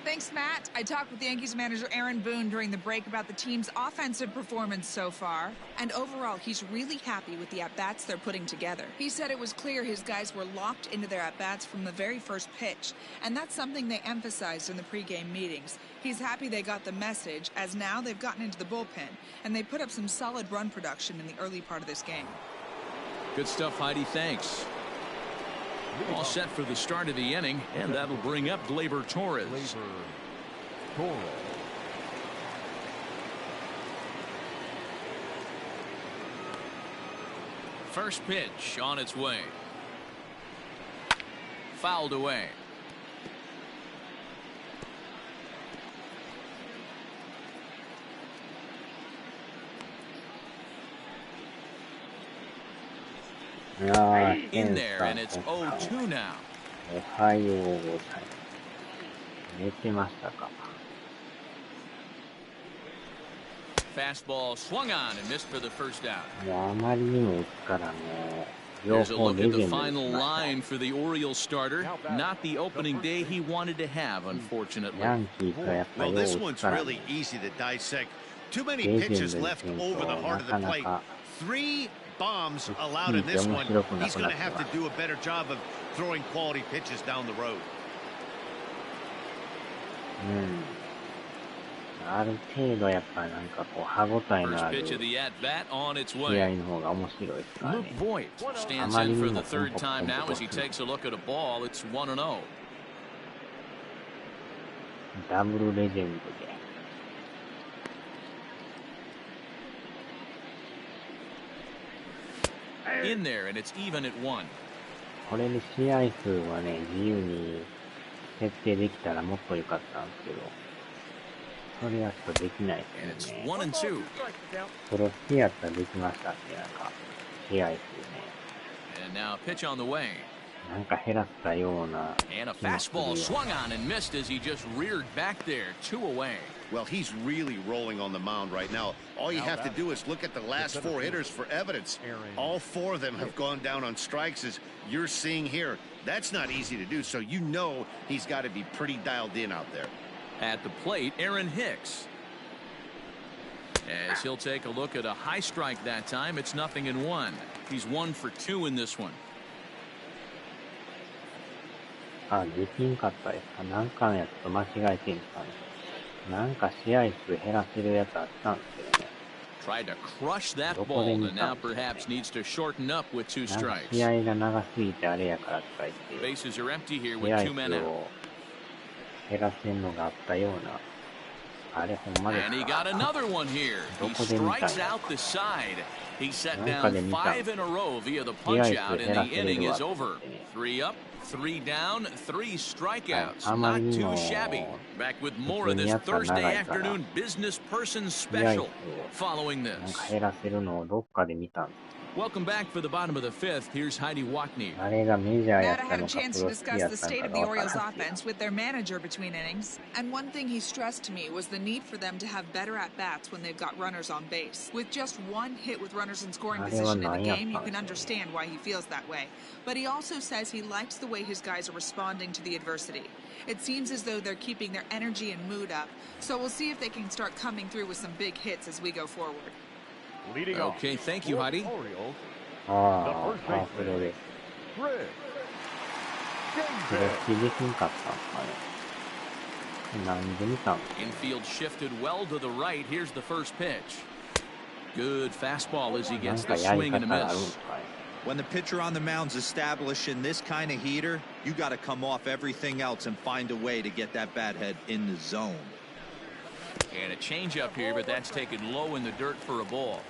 Thanks, Matt. I talked with Yankees manager Aaron Boone during the break about the team's offensive performance so far. And overall, he's really happy with the at-bats they're putting together. He said it was clear his guys were locked into their at-bats from the very first pitch. And that's something they emphasized in the pregame meetings. He's happy they got the message, as now they've gotten into the bullpen. And they put up some solid run production in the early part of this game. Good stuff, Heidi. Thanks. All set for the start of the inning, and that'll bring up Gleyber Torres. First pitch on its way. Fouled away. In there, and it's 0-2 now. おはようございます。寝てましたか。Fastball swung on and missed for the first out. もうあまりにも打つからもう両 There's a 方 look レ at ジ the ェンドに final しました。 line for the Orioles starter. Not the opening day he wanted to have, unfortunately. ヤンキースはやっぱ Well, りよう this 打つ one's から really easy to dissect. Too many レジェン pitches ドに left せん over the と heart な of the かな plate. か 3 bombs allowed in this one. He's going to have to do a better job of throwing quality pitches down the road. ある程度やっぱなんかこう歯応えの First ある pitch of the at-bat on its 試合 way. の方が面白いですから Luke ね。 Voigt stands in for the third time now as he takes a look at a ball. It's 1-0. ダブルレジェンドで。 In there, and it's even at 1. これで試合数はね、自由に設定できたらもっと良かったんですけど、それはちょっとできない And です it's ね。 1-2. プロ好きやったらできましたってなんか、試合数ね。 And now a pitch on the way. なんか減らしたような And a 気もする fastball よ。 swung on and missed as he just reared back there. 2 away. Well, he's really rolling on the mound right now. All you have to do is look at the last 4 hitters for evidence. All 4 of them have gone down on strikes, as you're seeing here. That's not easy to do, so you know he's got to be pretty dialed in out there. At the plate, Aaron Hicks. As he'll take a look at a high strike that time, it's 0-1. He's 1 for 2 in this one. あ、できんかったですか。なんかのやつと間違えてんすかね。なんか試合数減らせるやつあったんですけどね。 Tried to crush that ball and now perhaps needs to shorten up with 2 なんか strikes. 試合が長すぎてあれやからとか言って、 Bases are empty here 試 with 合 2 men 数 out. を減らせんのがあったような。あれほんまです And he か。 got another one here. He strikes out the side. He set down 5 in a row via the punch out, and the inning is over. 3 up, 3 down, 3 strikeouts. Not too shabby. Back with more of this Thursday afternoon business person special following なん this. か減らせるのをどっかで見たんです。Welcome back for the bottom of the fifth. Here's Heidi Watney. Matt had a chance to discuss the state of the Orioles offense with their manager between innings. And one thing he stressed to me was the need for them to have better at-bats when they've got runners on base. With just one hit with runners in scoring position in the game, you can understand why he feels that way. But he also says he likes the way his guys are responding to the adversity. It seems as though they're keeping their energy and mood up. So we'll see if they can start coming through with some big hits as we go forward. Okay, thank you, Heidi. Infield shifted well to the right. Here's the first pitch. Good fastball as he gets the swing and a miss. When the pitcher on the mound's establishing this kind of heater, you got to come off everything else and find a way to get that bat head in the zone. And a changeup here, but that's taken low in the dirt for a ball.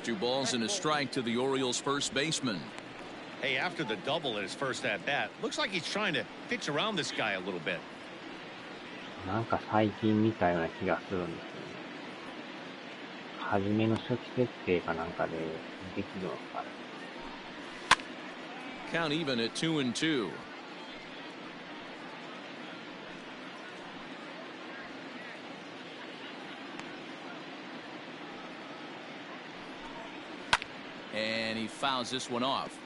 Two balls and a strike to the Orioles' first baseman. Hey, after the double at his first at-bat, looks like he's trying to pitch around this guy a little bit. なんか最近見たような気がするんですよね。初めの初期設定かなんかでできるのかね。Count even at 2-2. And he fouls this one off.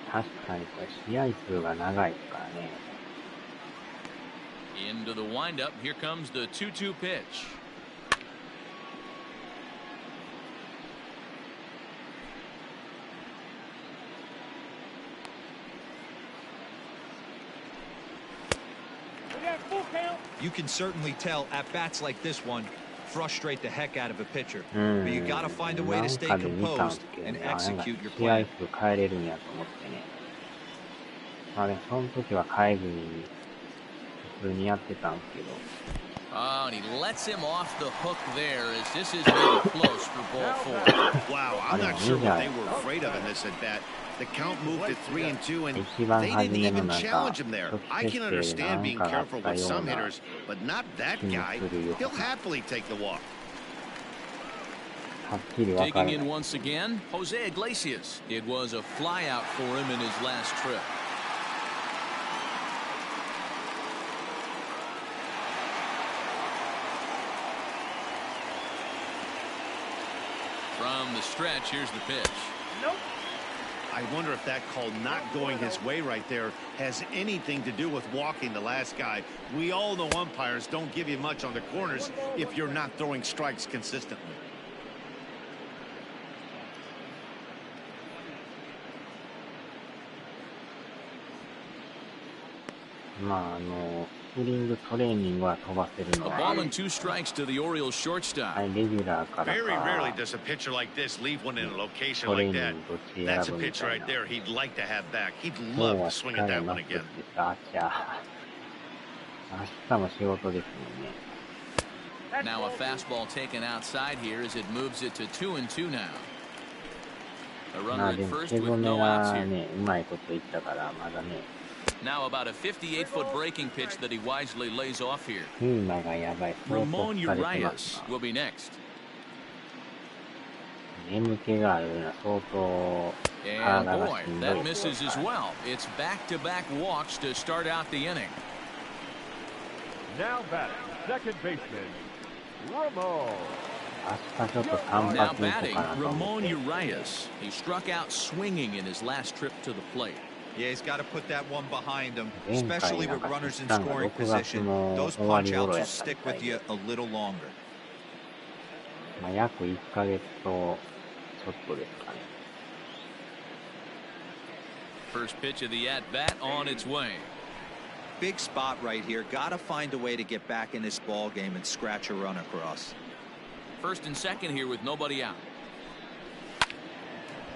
確かにこれ試合数が長いからね。Into the windup. Here comes the 2-2 pitch. You can certainly tell at bats like this one frustrate the heck out of a pitcher. But you got to find a way to stay composed and execute your plan. 試合数変えれるんやと思ってね。まあね、その時は変えずに普通にやってたんですけど。Oh, and he lets him off the hook there as this is really close for ball four. Wow, I'm not sure what they were afraid of in this at bat. The count moved to 3-2, and they didn't even challenge him there. I can understand being careful with some hitters, but not that guy. He'll happily take the walk. Taking in once again, Jose Iglesias. It was a flyout for him in his last trip. From the stretch, here's the pitch. Nope. I wonder if that call not going his way right there has anything to do with walking the last guy. We all know umpires don't give you much on the corners if you're not throwing strikes consistently. A ball and two strikes to the Orioles shortstop. Very rarely does a pitcher like this leave one in a location like that. That's a pitch right there he'd like to have back. He'd love to swing at that one again. Now a fastball taken outside here as it moves it to 2-2 now. A runner at first with no outs here. Now about a 58-foot breaking pitch that he wisely lays off here. Ramon Urias will be next. And boy, that misses as well. It's back-to-back walks to start out the inning. Now batting, second baseman, Ramon. Now batting, Ramon Urias. He struck out swinging in his last trip to the plate. Yeah, he's got to put that one behind him, especially with runners in scoring position. Those punch outs will stick with you a little longer. First pitch of the at-bat on its way. Big spot right here. Got to find a way to get back in this ball game and scratch a run across. First and second here with nobody out.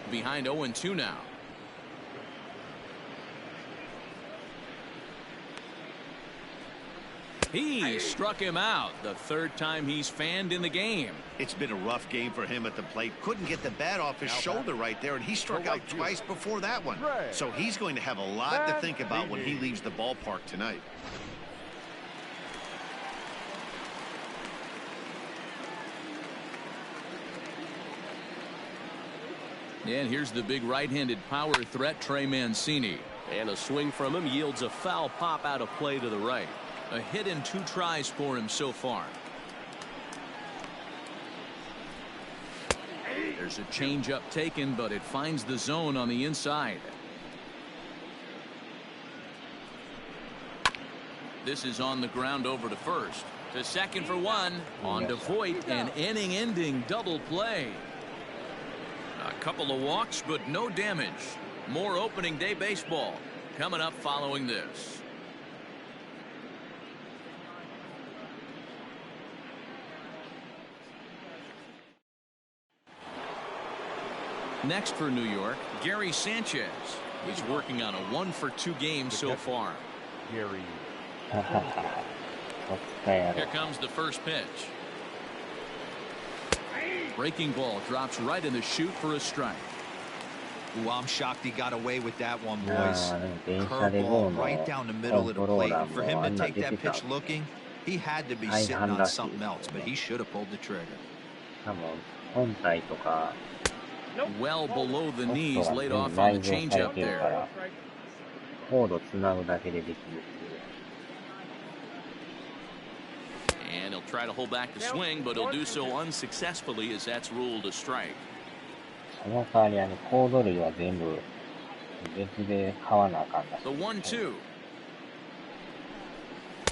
Behind 0-2 now. He struck him out the third time he's fanned in the game. It's been a rough game for him at the plate. Couldn't get the bat off his shoulder right there, and he struck out twice before that one. So he's going to have a lot to think about when he leaves the ballpark tonight. And here's the big right-handed power threat, Trey Mancini. And a swing from him yields a foul pop out of play to the right. A hit in 2 tries for him so far. There's a changeup taken, but it finds the zone on the inside. This is on the ground over to first. To second for 1. On to Voit, an inning-ending double play. A couple of walks, but no damage. More opening day baseball coming up following this. Next for New York, Gary Sanchez. He's working on a 1-for-2 game so far. Gary. Here comes the first pitch. Breaking ball drops right in the chute for a strike. Ooh, I'm shocked he got away with that one, boys. Curveball right down the middle of the plate. And for him to take that pitch looking, he had to be sitting on something else, but he should have pulled the trigger. Well below the knees, laid off on the changeup there. And he'll try to hold back the swing, but he'll do so unsuccessfully as that's ruled a strike. The 1-2.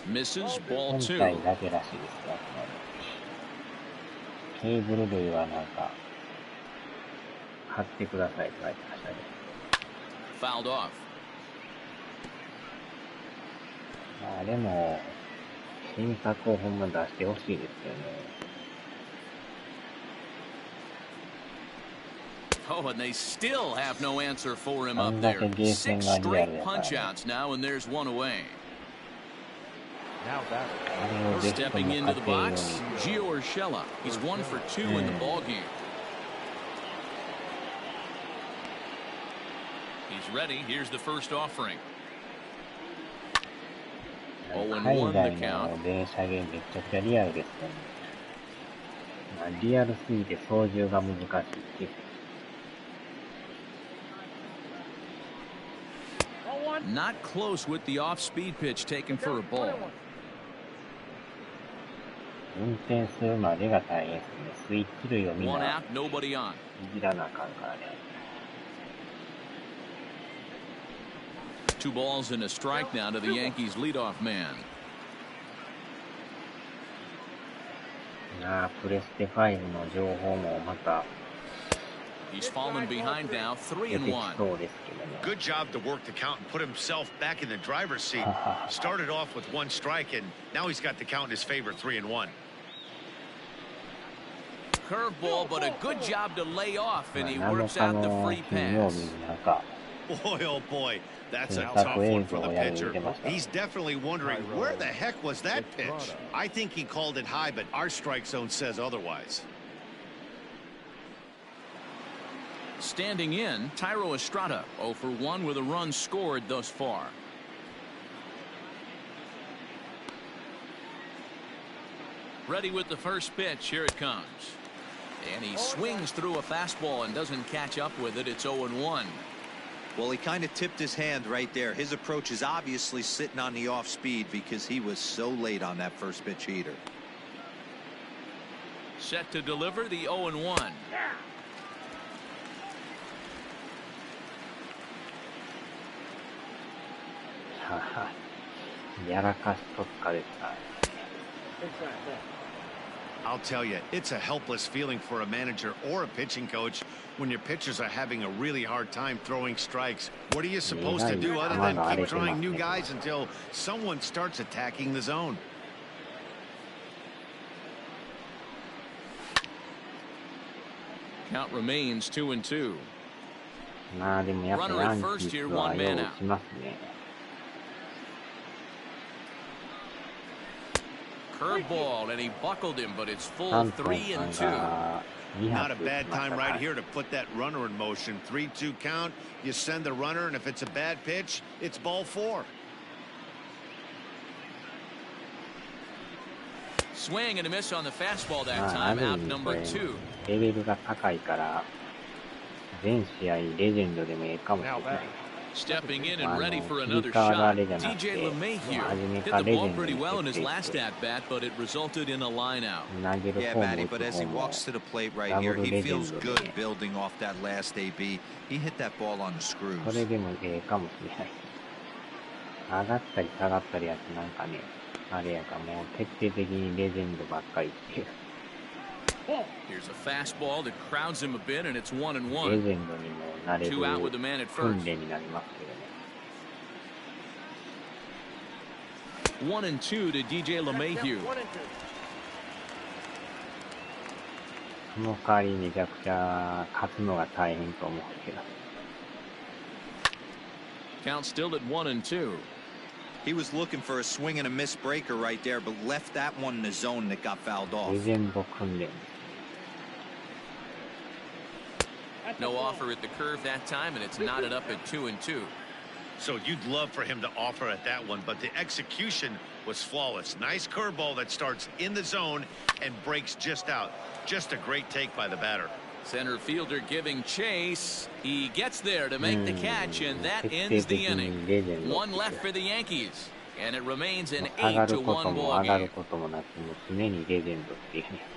Misses, ball 2. Fouled off. でも新作をほんま出してほしいですよね。Oh, and they still have no answer for him up there. 6 straight punch-outs now, and there's one away. Stepping into the box, Gio Urshela. He's 1-for-2 in the ballgame. He's ready. Here's the first offering. 0-1 the count. 電車ゲーめちゃくちゃリアルですね。リアルすぎて操縦が難しいっていう。Not close with the off-speed pitch taken for a ball. 運転するまでが大変ですね。スイッチ類をみん One な out, nobody on. いじらなあかんからね。2 balls and a strike now to the Yankees leadoff man. プレステ5の情報もまた He's fallen behind now, 3-1. Good job to work the count and put himself back in the driver's seat. Started off with 1 strike, and now he's got the count in his favor, 3-1. Curveball, but a good job to lay off, and he works out the free pass. Boy, oh boy, that's a tough one for the pitcher. He's definitely wondering, where the heck was that pitch? I think he called it high, but our strike zone says otherwise. Standing in, Thairo Estrada, 0-for-1 with a run scored thus far. Ready with the first pitch. Here it comes. And he swings through a fastball and doesn't catch up with it. It's 0-1. Well, he kind of tipped his hand right there. His approach is obviously sitting on the off speed because he was so late on that first pitch heater. Set to deliver the 0-1. I'll tell you, it's a helpless feeling for a manager or a pitching coach when your pitchers are having a really hard time throwing strikes. What are you supposed to do other than keep trying new guys until someone starts attacking the zone? Count remains 2-2. でもやっぱヤンキースはよう打ちますね。Curveball, and he buckled him, but it's full 3-2. Not a bad time right here to put that runner in motion. 3-2 count. You send the runner, and if it's a bad pitch, it's ball 4. Swing and a miss on the fastball that time. Out number 2. レベルが高いから全試合レジェンドでもいいかもしれない。Stepping in and ready for another shot, DJ LeMahieu hit the ball pretty well in his last at-bat, but it resulted in a line-out. Yeah, Matty, but as he walks to the plate right here, he feels good building off that last AB. He hit that ball on the screws. それでもいいかもしれない。上がったり下がったりやつなんかね、あれやからもう徹底的にレジェンドばっかりっていう。Here's a fastball that crowds him a bit, and it's 1-1. レジェンドにもなれる Two out with the man at 訓 first. 練になりますけどね。 1-2 to DJ LeMahieu. その代わりめちゃくちゃ勝つのが大変と思うけど。Count still at 1-2. He was looking for a swing and a miss breaker right there, but left that one in the zone that got fouled off. レジェンド訓練。No offer at the curve that time, and it's knotted up at 2-2. So you'd love for him to offer at that one, but the execution was flawless. Nice curveball that starts in the zone and breaks just out. Just a great take by the batter. Center fielder giving chase. He gets there to make the catch, and that ends the inning. One left for the Yankees, and it remains an 8-1 ball 上がる game. こともなく、もう常にレジェンドっていうね。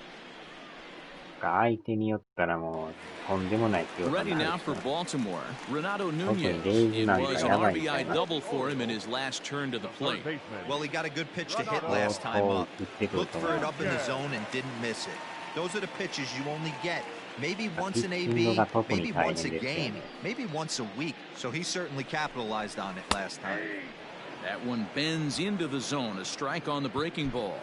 相手によったらもうとんでもない強さ Ready にな now る for 人。 Baltimore. Renato Nunez. Days It なんか was an やばいみたい RBI な。 double for him in his last turn to the plate. Well, he got a good pitch to hit last time up. Looked for it up in the zone and didn't miss it. Those are the pitches you only get. Maybe once an AB, maybe once a game, maybe once a week. So he certainly capitalized on it last time. That one bends into the zone. A strike on the breaking ball.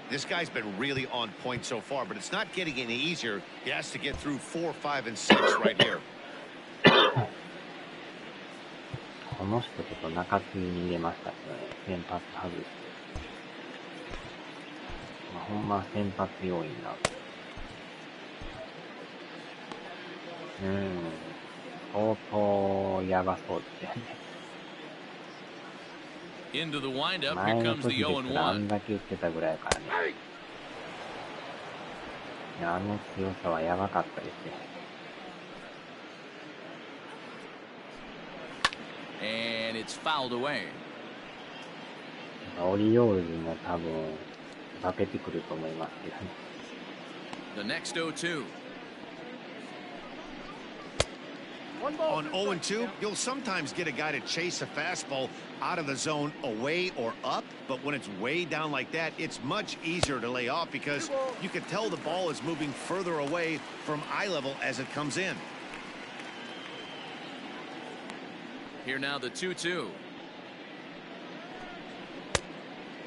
This guy's been really on point so far, but it's not getting any easier. He has to get through 4, 5, and 6 right here. この人ちょっと中継ぎに入れましたけどね、先発外して。ほんま先発要員な。相当やばそうですよね。Into the windup. 前 Here の comes 時 the ですらあん 0-1. だけ言ってたぐらいやからね。いや、あの強さはやばかったですよ。And it's fouled away. オリオールズも多分化けてくると思いますけどね。The next 0-2. On 0-2, you'll sometimes get a guy to chase a fastball out of the zone away or up, but when it's way down like that, it's much easier to lay off because you can tell the ball is moving further away from eye level as it comes in. Here now the 2-2.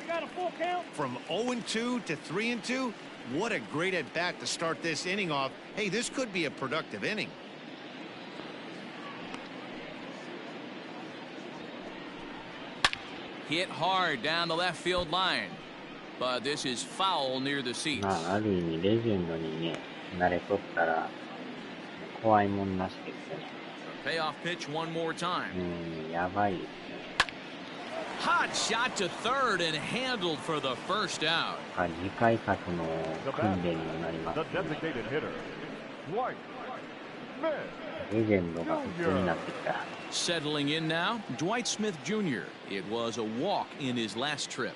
Got a full count. From 0-2 to 3-2, what a great at-bat to start this inning off. Hey, this could be a productive inning. Hit hard down the left field line. But this is foul near the seats. まあ、ある意味レジェンドにね、慣れとったら怖いもんなしですよね。Payoff pitch one more time. やばいですね。Hot shot to third and handled for the first out. 次回作の訓練にもなります、ね。 The designated hitter, Dwight Smith. レジェンドが普通になってきた。Settling in now, Dwight Smith Jr. It was a walk in his last trip.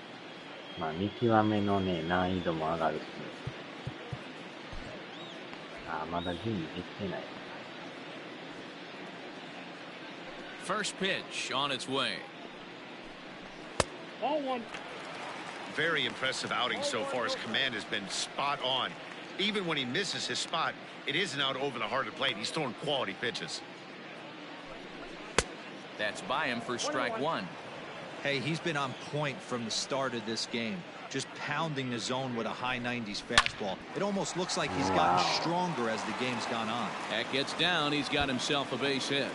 まあ見極めのね、難易度も上がるし、まだ準備できてない。First pitch on its way. Ball one. Very impressive outing so far. His command has been spot on. Even when he misses his spot, it isn't out over the heart of the plate. He's throwing quality pitches. That's by him for strike one. Hey, he's been on point from the start of this game. Just pounding the zone with a high 90s fastball. It almost looks like he's gotten stronger as the game's gone on. That gets down. He's got himself a base hit.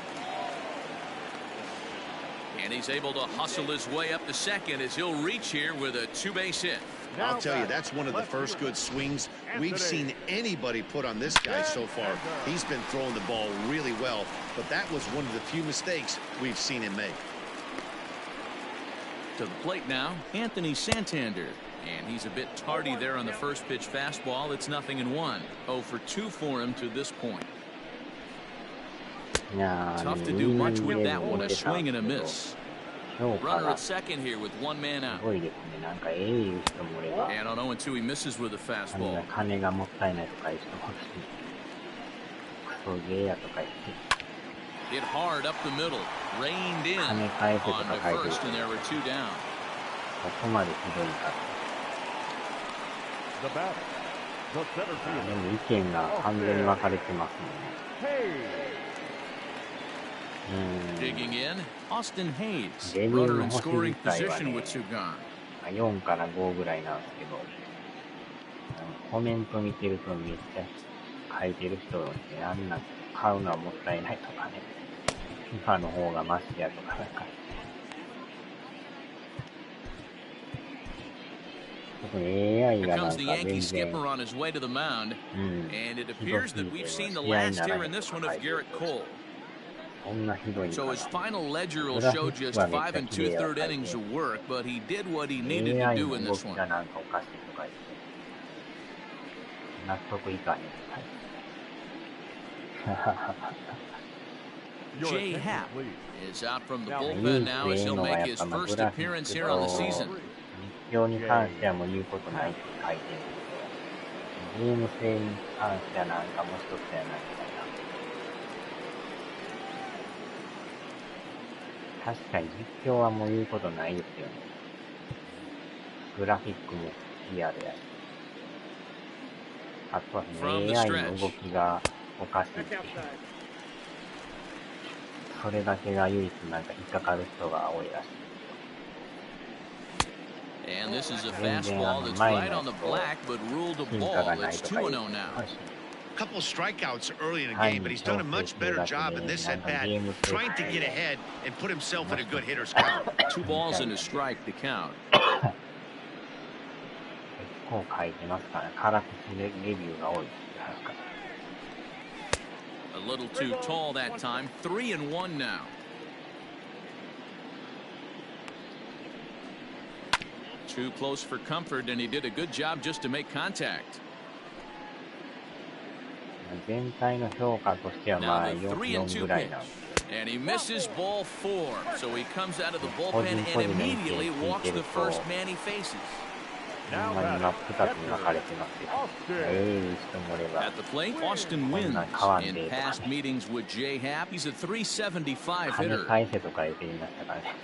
And he's able to hustle his way up to second as he'll reach here with a two-base hit. I'll tell you, that's one of the first good swings we've seen anybody put on this guy so far. He's been throwing the ball really well, but that was one of the few mistakes we've seen him make. To the plate now, Anthony Santander. And he's a bit tardy there on the first pitch fastball. It's 0-1. 0 for 2 for him to this point. いやー、 Tough to ね、 do much いい with ね、 that 持 one. っ A てたん swing で and a す miss. けど、評価 Runner が at す second here with one man out. ごいですね。なんか、いう人もおれば、 And on 0-2, he misses with a あんな fastball. 金がもったいないとかいう人もおるし、クソゲーやとか言って、Hit hard up the middle. Reined in 金返せと on か to 書いてる first, け and ど、 there were two down. ここまでひどいか。 The batter, the center で fielder. も意見が完全に分かれてますね。Digging in, Austin Hayes. レビュー Runner の in 星 scoring 自体は position ね、 with two gone. 4から5ぐらいなんですけど、コメント見てるとめっちゃ書いてる人って、あんな買うのはもったいないとかね、FIFAの方がマシやとかなんか、特に AI Here がなん comes か the 全 Yankee 然、 skipper on his way to the mound, うん、 and it ひど appears すぎ that て we've seen the 試合に last なら here へ in んと this か one 書 of いてる Garrett けど、 Cole. そんなひどいんか So な。 his final ledger will グラフ show ィッ just クはめっ 5 ちゃ and 綺麗や 2/3 書いて innings る。of work, but he did what he needed to AI do の in 動 this き one. がなんかおかしいとか言って、納得いかへん。Your Jay attention, Happ please. is out from the 唯 bullpen 唯 now 一 as ええ he'll のは make やっ his ぱグ first ラフィッ appearance ク here on the と season. 実況に関してはもう言うことないって書いてるけど、ゲーム性に関してはなんかもう一つやなみたいな。確かに実況はもう言うことないですよね。グラフィックもリアルやし。あとはね、From the AI の stretch. 動きがおかしいっていう。それだけが唯一なんか引っかかる人が多いらしい。And this is a 全然 fastball that's 前 right の on the 人 black, but ruled a 進化 ball. がない It's とか言う 2-0 now. A couple strikeouts early in the はい game, but he's done a much better job in this at bat, trying to get ahead and put himself in a good hitter's count. 2 balls and a strike to count. 結構書いてますからね。辛口レビューが多いです。なんか A little too tall that time. 3-1 now. Too close for comfort, and he did a good job just to make contact. 全体の評価としてはま Now あ the 4 3-2 ぐらい pitch. なんです。 And he misses ball 4. So he comes out of the bullpen and 個人の意見 immediately 聞い walks て the ると、 first man he faces. ほんまに真っ二つに分かれてますよ。人もおれば。 At the plate, Austin wins. In past meetings with Jay Happ, he's a 375金 hitter. 返せとか言って言いましたからね。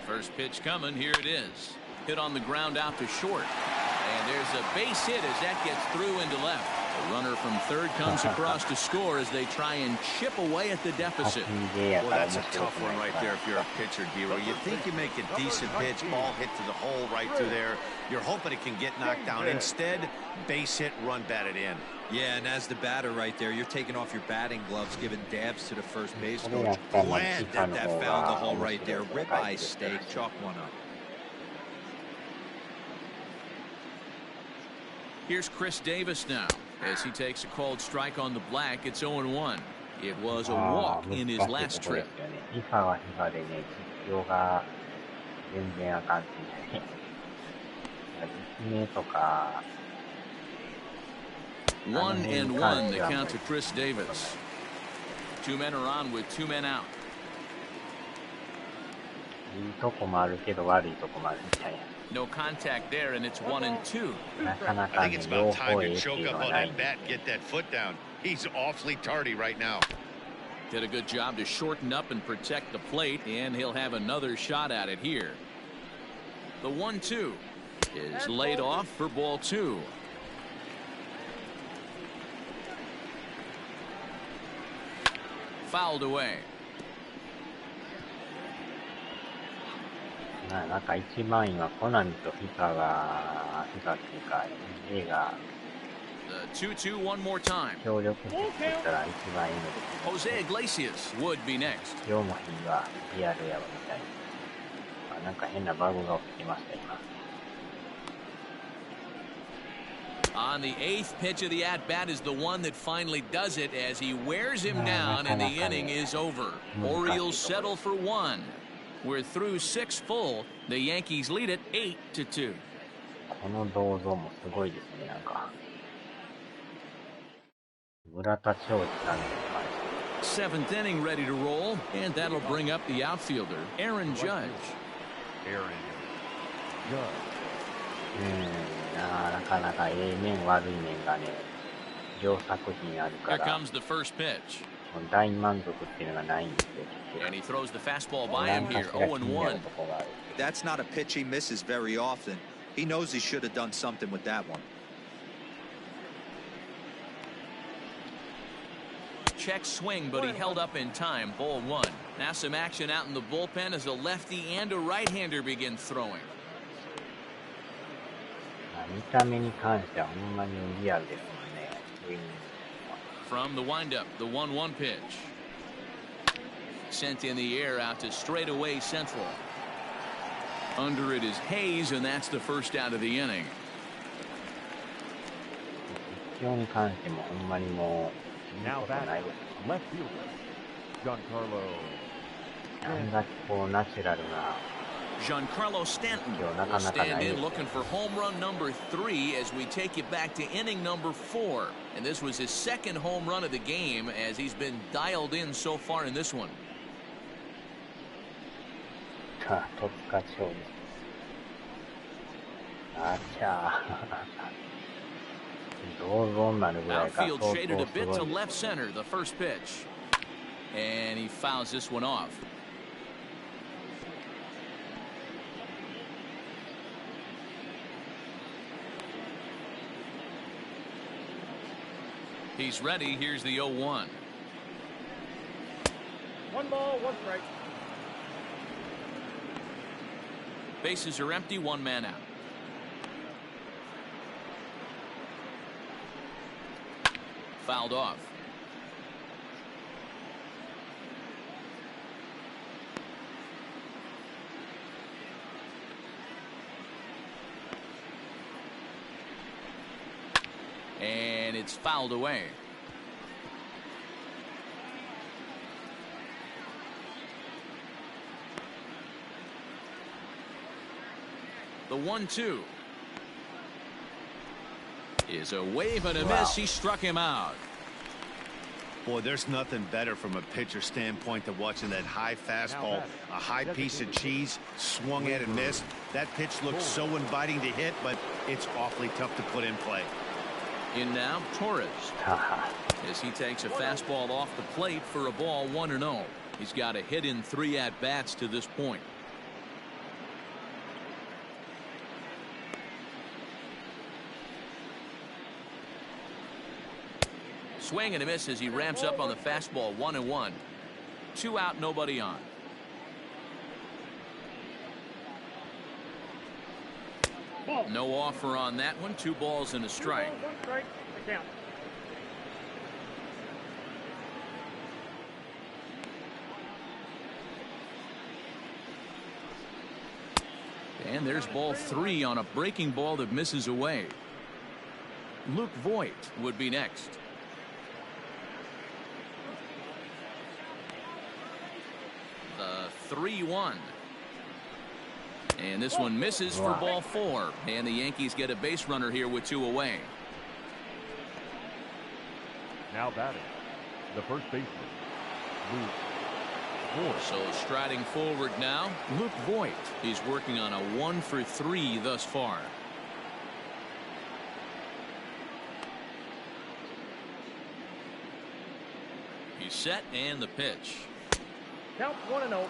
First pitch coming. Here it is. Hit on the ground out to short. And there's a base hit as that gets through into left. A runner from third comes across to score as they try and chip away at the deficit. Well, that's a tough one right there if you're a pitcher, Dero. You think you make a decent pitch, ball hit to the hole right through there. You're hoping it can get knocked down. Instead, base hit, run batted in. Yeah, and as the batter right there, you're taking off your batting gloves, giving dabs to the first base coach. Glad that found the hole right there. Ribeye steak, chalk one up. Here's Chris Davis now as he takes a called strike on the black. It's 0-1. It was a walk in his last trip. FIFA は FIFA でね、実況が全然あかんっていうね。実名とか、 1-1 the count to Chris Davis. 2 men are on with 2 men out. いいとこもあるけど悪いとこもあるみたいな。 No contact there, and it's 1-2. なかな I か think ね、 it's 両 about 方 time ええ to ってい choke う up のは on ない that bat and get that foot down. He's awfully tardy right now. Did a good job to shorten up and protect the plate, and he'll have another shot at it here. The 1-2 is laid off for ball 2. Fouled away. なんか一番いいはコナミと FIFA が、FIFA っていうか、映画 The 2-2 one more time. 協力して作ったら一番いいのです。 Jose Iglesias would be next. 今日も日はリアルやわみたいな。なんか変なバグが起きてました今。 On the 8th pitch of the at-bat is the one that finally does it as he wears him down and the inning is over. Orioles settle for 1. We're through 6 full. The Yankees lead it 8-2. この銅像もすごいですね、なんか。村田兆治さんとか。Seventh inning ready to roll, and that'll bring up the outfielder, Aaron Judge. Aaron Judge. なかなか面悪い面がね、両作品あるか Here ら、 comes the first pitch. 大満足っていうのがないんですよ。 And he throws the fastball by な him んか here, しら気にな 0-1. るとこがある。 That's not a pitch he misses very often. He knows he should have done something with that one. Check swing, but he held up in time. Ball 1. Now some action out in the bullpen as a lefty and a right-hander begin throwing. 見た目に関してはほんまにリアルですもんね。ウィン From the windup, the 1-1 pitch. Sent in the air out to straightaway central. Under it is Hayes, and that's the first out of the inning. 実況に関してもほんまにもう見る Now ことない that です。 left fielder, Giancarlo. あんだけこうナチュラルな Giancarlo Stanton will stand in looking for home run number 3 as we take you back to inning number 4. And this was his second home run of the game as he's been dialed in so far in this one. 戸塚勝利。あちゃー。銅像になるぐらいか。 Outfield 相当 shaded a す bit ご to い。 left center, the first pitch. And he fouls this one off. He's ready. Here's the 0-1. 1 ball, 1 strike. Bases are empty, one man out. Fouled off. And it's fouled away. The 1-2 is a wave and a miss. He struck him out. Boy, there's nothing better from a pitcher standpoint than watching that high fastball, a high piece of cheese, swung at and missed. That pitch looks so inviting to hit, but it's awfully tough to put in play. In now, Torres, as he takes a fastball off the plate for a ball 1-0. He's got a hit in 3 at-bats to this point. Swing and a miss as he ramps up on the fastball. 1-1. 2 out, nobody on. No offer on that one. 2 balls and a strike. 1 strike. The count. And there's ball 3 on a breaking ball that misses away. Luke Voigt would be next. The 3-1. And this one misses for ball 4. And the Yankees get a base runner here with 2 away. Now batting, the first baseman, Luke Voigt. So striding forward now, Luke Voigt. He's working on a 1 for 3 thus far. He's set and the pitch. Count 1-0.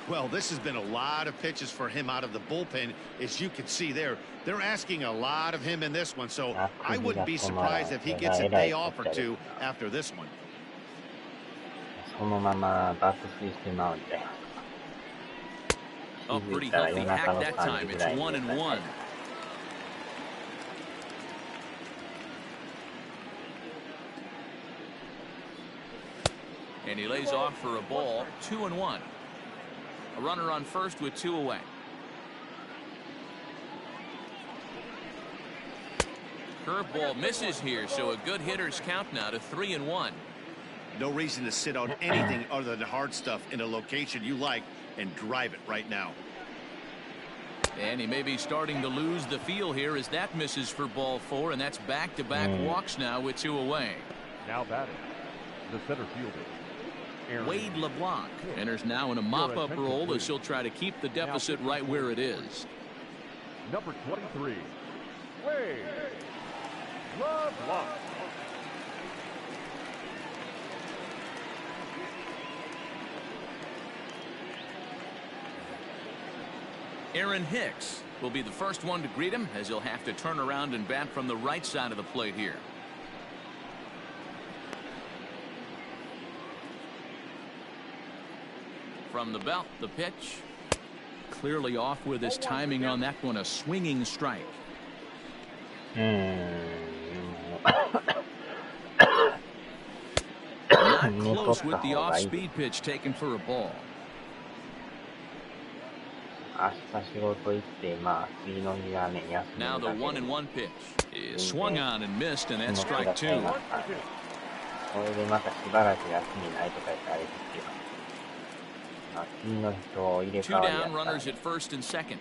Well, this has been a lot of pitches for him out of the bullpen. As you can see there, they're asking a lot of him in this one. So I wouldn't be surprised if he gets a day off or 2 after this one. そのまま爆睡してまうんで。 Oh, pretty healthy hack that time. It's 1-1. And he lays off for a ball. 2-1. A runner on first with 2 away. Curveball misses here, so a good hitter's count now to 3-1. No reason to sit on anything other than hard stuff in a location you like and drive it right now. And he may be starting to lose the feel here as that misses for ball 4, and that's back-to-back walks now with 2 away. Now batting, the center fielder, Wade LeBlanc enters now in a mop-up role as he'll try to keep the deficit right where it is. Number 23, Wade LeBlanc. Aaron Hicks will be the first one to greet him as he'll have to turn around and bat from the right side of the plate here. From the belt, the pitch. Clearly off with his timing on that one, a swinging strike. Not close with the off-speed pitch taken for a ball. Now the 1-1 pitch is swung on and missed, and that's strike two. Two down, runners at first and second.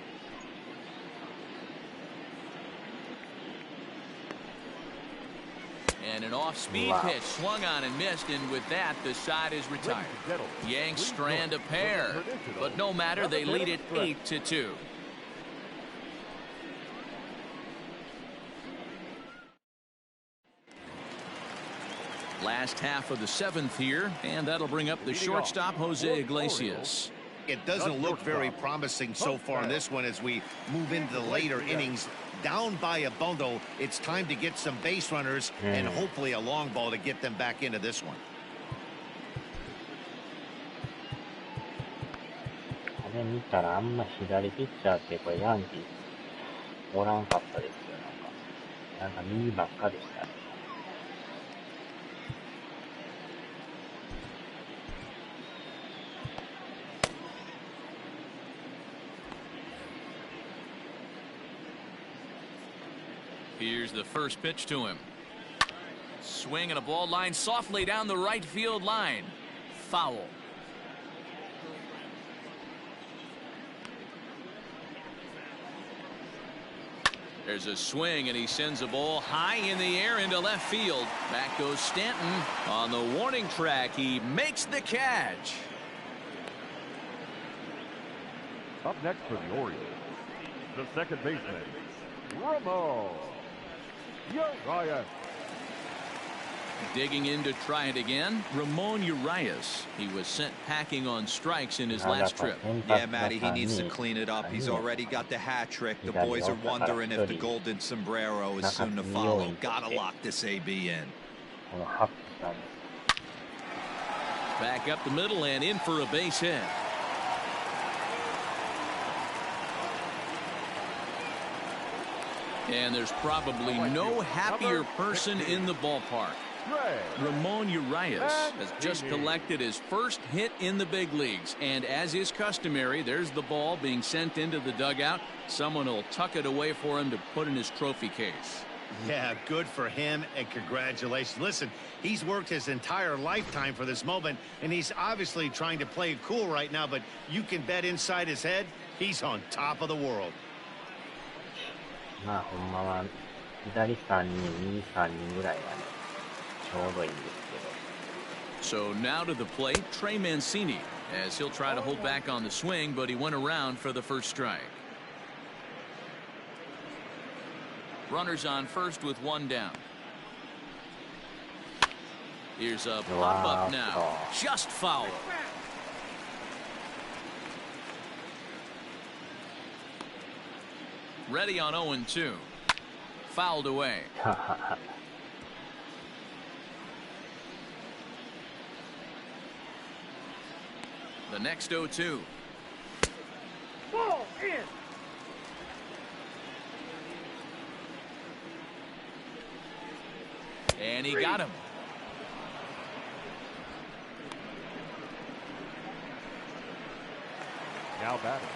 And an off-speed pitch swung on and missed, and with that, the side is retired. Yanks strand a pair, but no matter, they lead it 8-2. Last half of the seventh here, and that'll bring up the shortstop, Jose Iglesias. It doesn't look very promising so far in this one as we move into the later innings. Down by a bundle, it's time to get some base runners and hopefully a long ball to get them back into this one. これ見たらあんま左ピッチャーってこれヤンキースおらんかったですよ。なんか右ばっかでしたね。Here's the first pitch to him. Swing and a ball line softly down the right field line. Foul. There's a swing, and he sends a ball high in the air into left field. Back goes Stanton on the warning track. He makes the catch. Up next for the Orioles, the second baseman, Ramon Urias. Digging in to try it again, Ramon Urias. He was sent packing on strikes in his last trip. Yeah, Matty, he needs to clean it up. He's already got the hat trick. The boys are wondering if the golden sombrero is soon to follow. Gotta lock this AB in. Back up the middle and in for a base hit. And there's probably no happier person in the ballpark. Ramon Urias has just collected his first hit in the big leagues. And as is customary, there's the ball being sent into the dugout. Someone will tuck it away for him to put in his trophy case. Yeah, good for him, and congratulations. Listen, he's worked his entire lifetime for this moment, and he's obviously trying to play it cool right now, but you can bet inside his head, he's on top of the world. まあほんまは左3人右3人ぐらいがねちょうどいいんですけど。 So now to the plate, Trey Mancini, as he'll try to hold back on the swing, but he went around for the first strike. Runners on first with one down. Here's a pop-up now. Just foul. Ready on 0-2. Fouled away. The next 0-2. Ball in. And he got him. Now batting.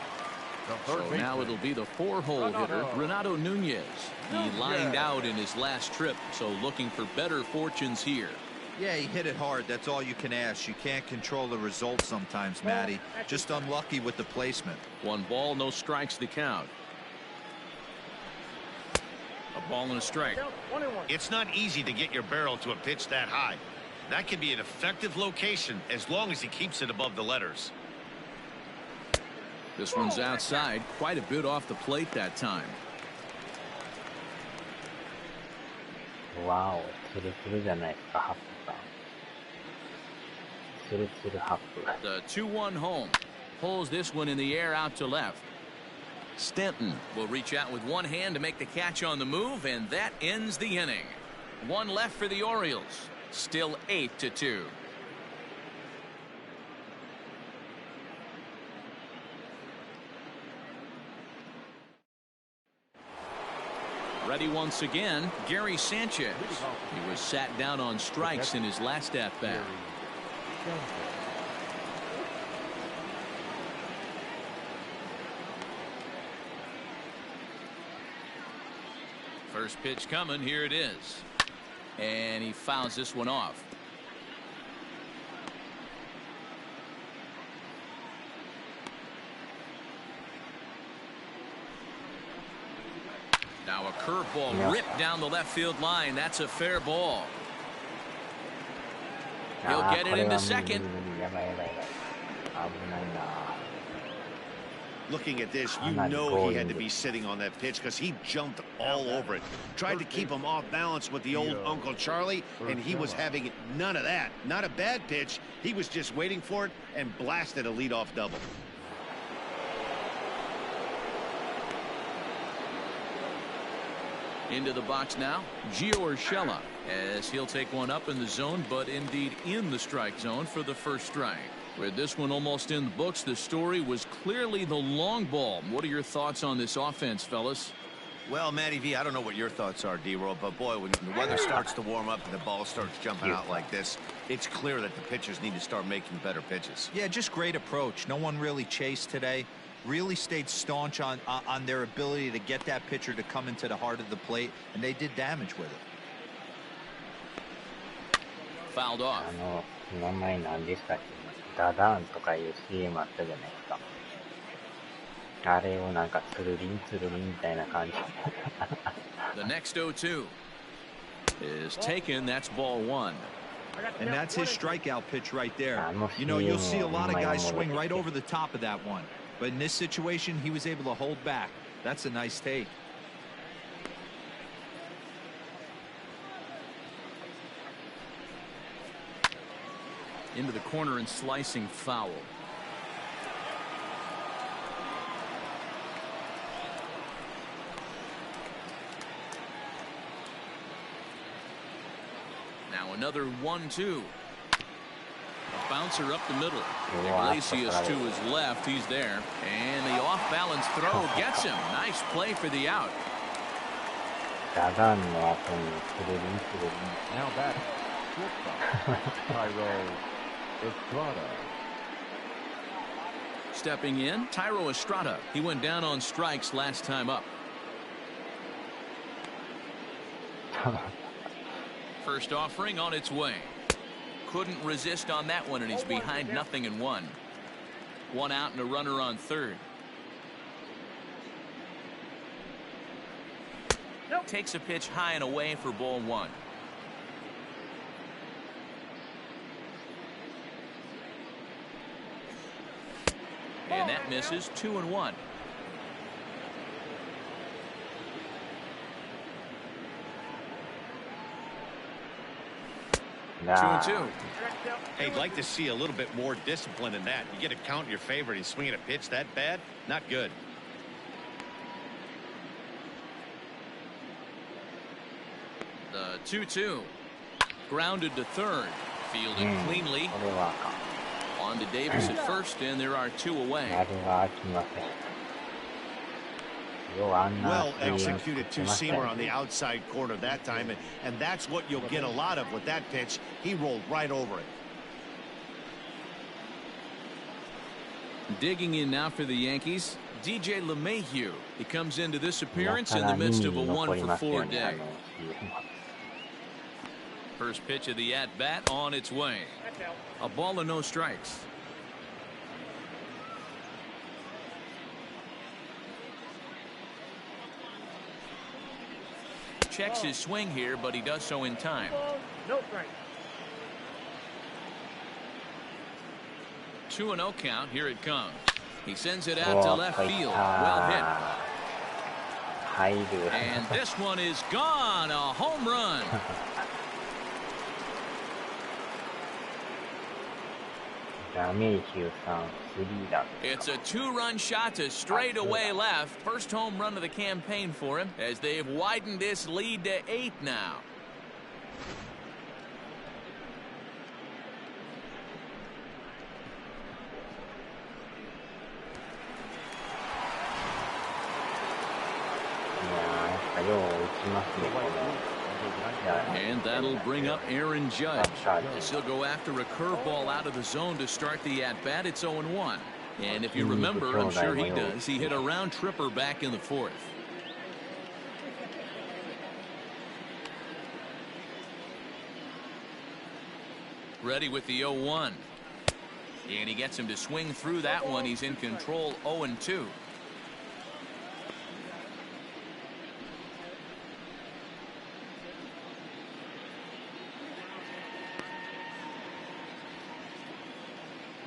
So now it'll be the four-hole hitter, Renato Nunez. He lined out in his last trip, so looking for better fortunes here. Yeah, he hit it hard. That's all you can ask. You can't control the result sometimes, Matty. Just unlucky with the placement. 1 ball, no strikes to count. A ball and a strike. It's not easy to get your barrel to a pitch that high. That can be an effective location as long as he keeps it above the letters. This one's outside, quite a bit off the plate that time. Wow, ツルツルじゃないですか、ハップさん。ツルツルハップ。 The 2-1 home. Pulls this one in the air out to left. Stanton will reach out with one hand to make the catch on the move, and that ends the inning. One left for the Orioles. Still 8-2. Ready once again, Gary Sanchez. He was sat down on strikes in his last at-bat. First pitch coming, here it is. And he fouls this one off. Now a curveball ripped down the left field line. That's a fair ball. He'll get it into second. Looking at this, you know he had to be sitting on that pitch because he jumped all over it. Tried to keep him off balance with the old Uncle Charlie, and he was having none of that. Not a bad pitch. He was just waiting for it and blasted a leadoff double. Into the box now, Gio Urshela, as he'll take one up in the zone, but indeed in the strike zone for the first strike. With this one almost in the books, the story was clearly the long ball. What are your thoughts on this offense, fellas? Well, Matty V, I don't know what your thoughts are, D-Roll, but boy, when the weather starts to warm up and the ball starts jumping out like this, it's clear that the pitchers need to start making better pitches. Yeah, just great approach. No one really chased today. Really stayed staunch on their ability to get that pitcher to come into the heart of the plate, and they did damage with it. Fouled off. 名前何でしたっけ？ダダーンとかいう CM あったじゃないですか。あれをなんかつるりんつるりんみたいな感じ。The next 0-2 is taken. That's ball one. And that's his strikeout pitch right there. You know, you'll see a lot of guys swing right over the top of that one. But in this situation, he was able to hold back. That's a nice take. Into the corner and slicing foul. Now another 1-2. A bouncer up the middle. Iglesias to his left. He's there. And the off-balance throw gets him. Nice play for the out. Now back. Tyro Estrada. Stepping in, Tyro Estrada. He went down on strikes last time up. First offering on its way. Couldn't resist on that one, and he's behind 0-1. One out and a runner on third. Takes a pitch high and away for ball one. And that misses. 2-1. Nah. 2-2. Hey, I'd like to see a little bit more discipline in that. You get a count in your favor and he's swinging a pitch that bad? Not good. The 2-2. Grounded to third. Fielded cleanly. On to Davis at first, and there are two away. Well executed two-seamer on the outside corner that time, and that's what you'll get a lot of with that pitch. He rolled right over it. Digging in now for the Yankees, DJ LeMahieu. He comes into this appearance in the midst of a 1-for-4 day. First pitch of the at-bat on its way. A ball and no strikes. Checks his swing here, but he does so in time. 2-0 count. Here it comes. He sends it out to left field. Well hit. And this one is gone. A home run. It's a 2-run shot to straightaway left. First home run of the campaign for him as they've widened this lead to 8 now. And that'll bring up Aaron Judge. He'll go after a curveball out of the zone to start the at-bat. It's 0-1. And if you remember, I'm sure he does, he hit a round tripper back in the 4th. Ready with the 0-1. And he gets him to swing through that one. He's in control, 0-2.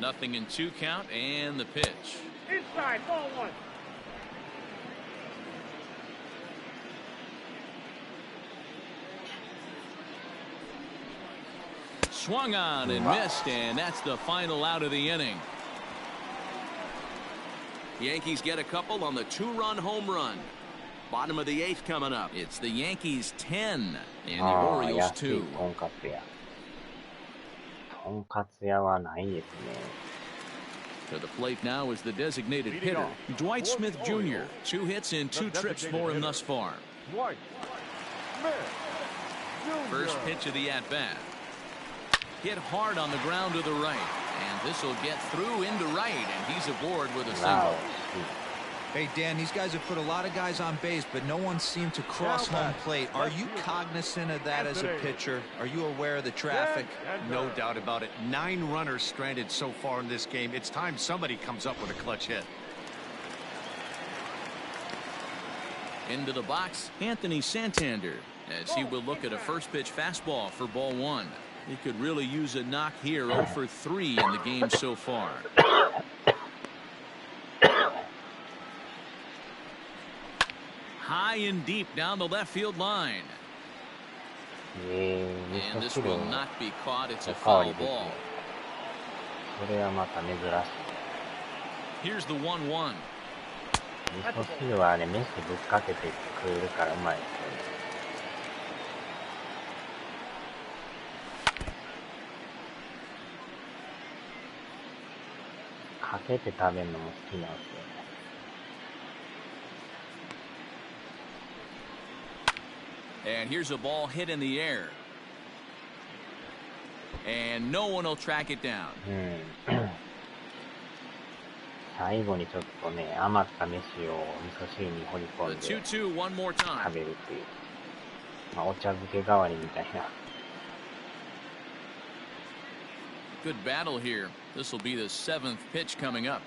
Nothing in 2 count, and the pitch. Inside, ball 1. Swung on and missed, and that's the final out of the inning. Yankees get a couple on the 2-run home run. Bottom of the 8th coming up. It's the Yankees 10 and the Orioles 2. To the plate now is the designated hitter, Dwight Smith Jr. 2 hits and 2 trips for him thus far. First pitch of the at-bat. Hit hard on the ground to the right, and this will get through into right, and he's aboard with a single. Hey, Dan, these guys have put a lot of guys on base, but no one seemed to cross home plate. Are you cognizant of that as a pitcher? Are you aware of the traffic? No doubt about it. 9 runners stranded so far in this game. It's time somebody comes up with a clutch hit. Into the box, Anthony Santander, as he will look at a first pitch fastball for ball 1. He could really use a knock here. 0 for 3 in the game so far. High and deep down the left field line. And this will not be caught. It's a foul ball. Here's the 1-1. かけて食べるのも好きなんですよね。And here's a ball hit in the air. And no one will track it down. 最後にちょっとね、余った飯を味噌汁に放り込んで The 2-2 one more 食 time. べるっていう、まあ、お茶漬け代わりみたいな。Good battle here. This will be the 7th pitch coming up.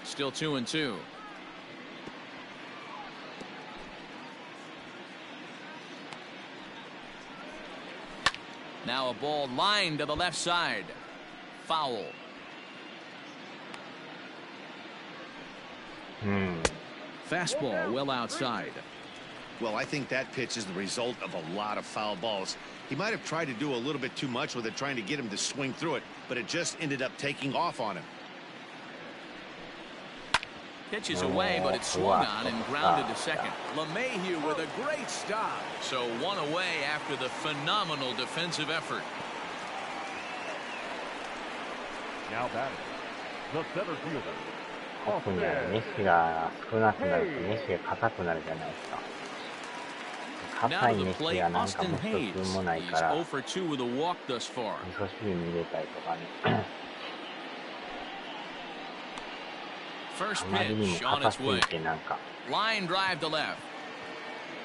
Still 2-2. Now a ball lined to the left side. Foul. Fastball well outside. Well, I think that pitch is the result of a lot of foul balls. He might have tried to do a little bit too much with it, trying to get him to swing through it, but it just ended up taking off on him. Pitches away, but it's swung on and grounded to second. LeMahieu with a great stop. So 1 away after the phenomenal defensive effort. Now batting, the center fielder. 特に飯が少なくなると飯が硬くなるじゃないですか。硬い飯がなんかもう一つもないから、味噌汁に入れたりとかね。First あまりにも pitch on 硬 its すぎ way. てなんか。 Line drive to left.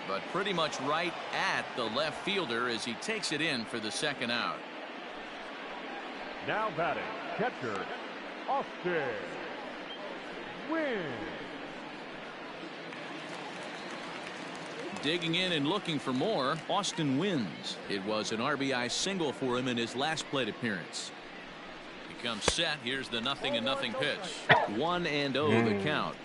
But pretty much right at the left fielder as he takes it in for the second out. Now batting, catcher, Austin Wynn. Digging in and looking for more, Austin wins. It was an RBI single for him in his last plate appearance. He becomes set. Here's the 0-0 pitch. 1-0 the count.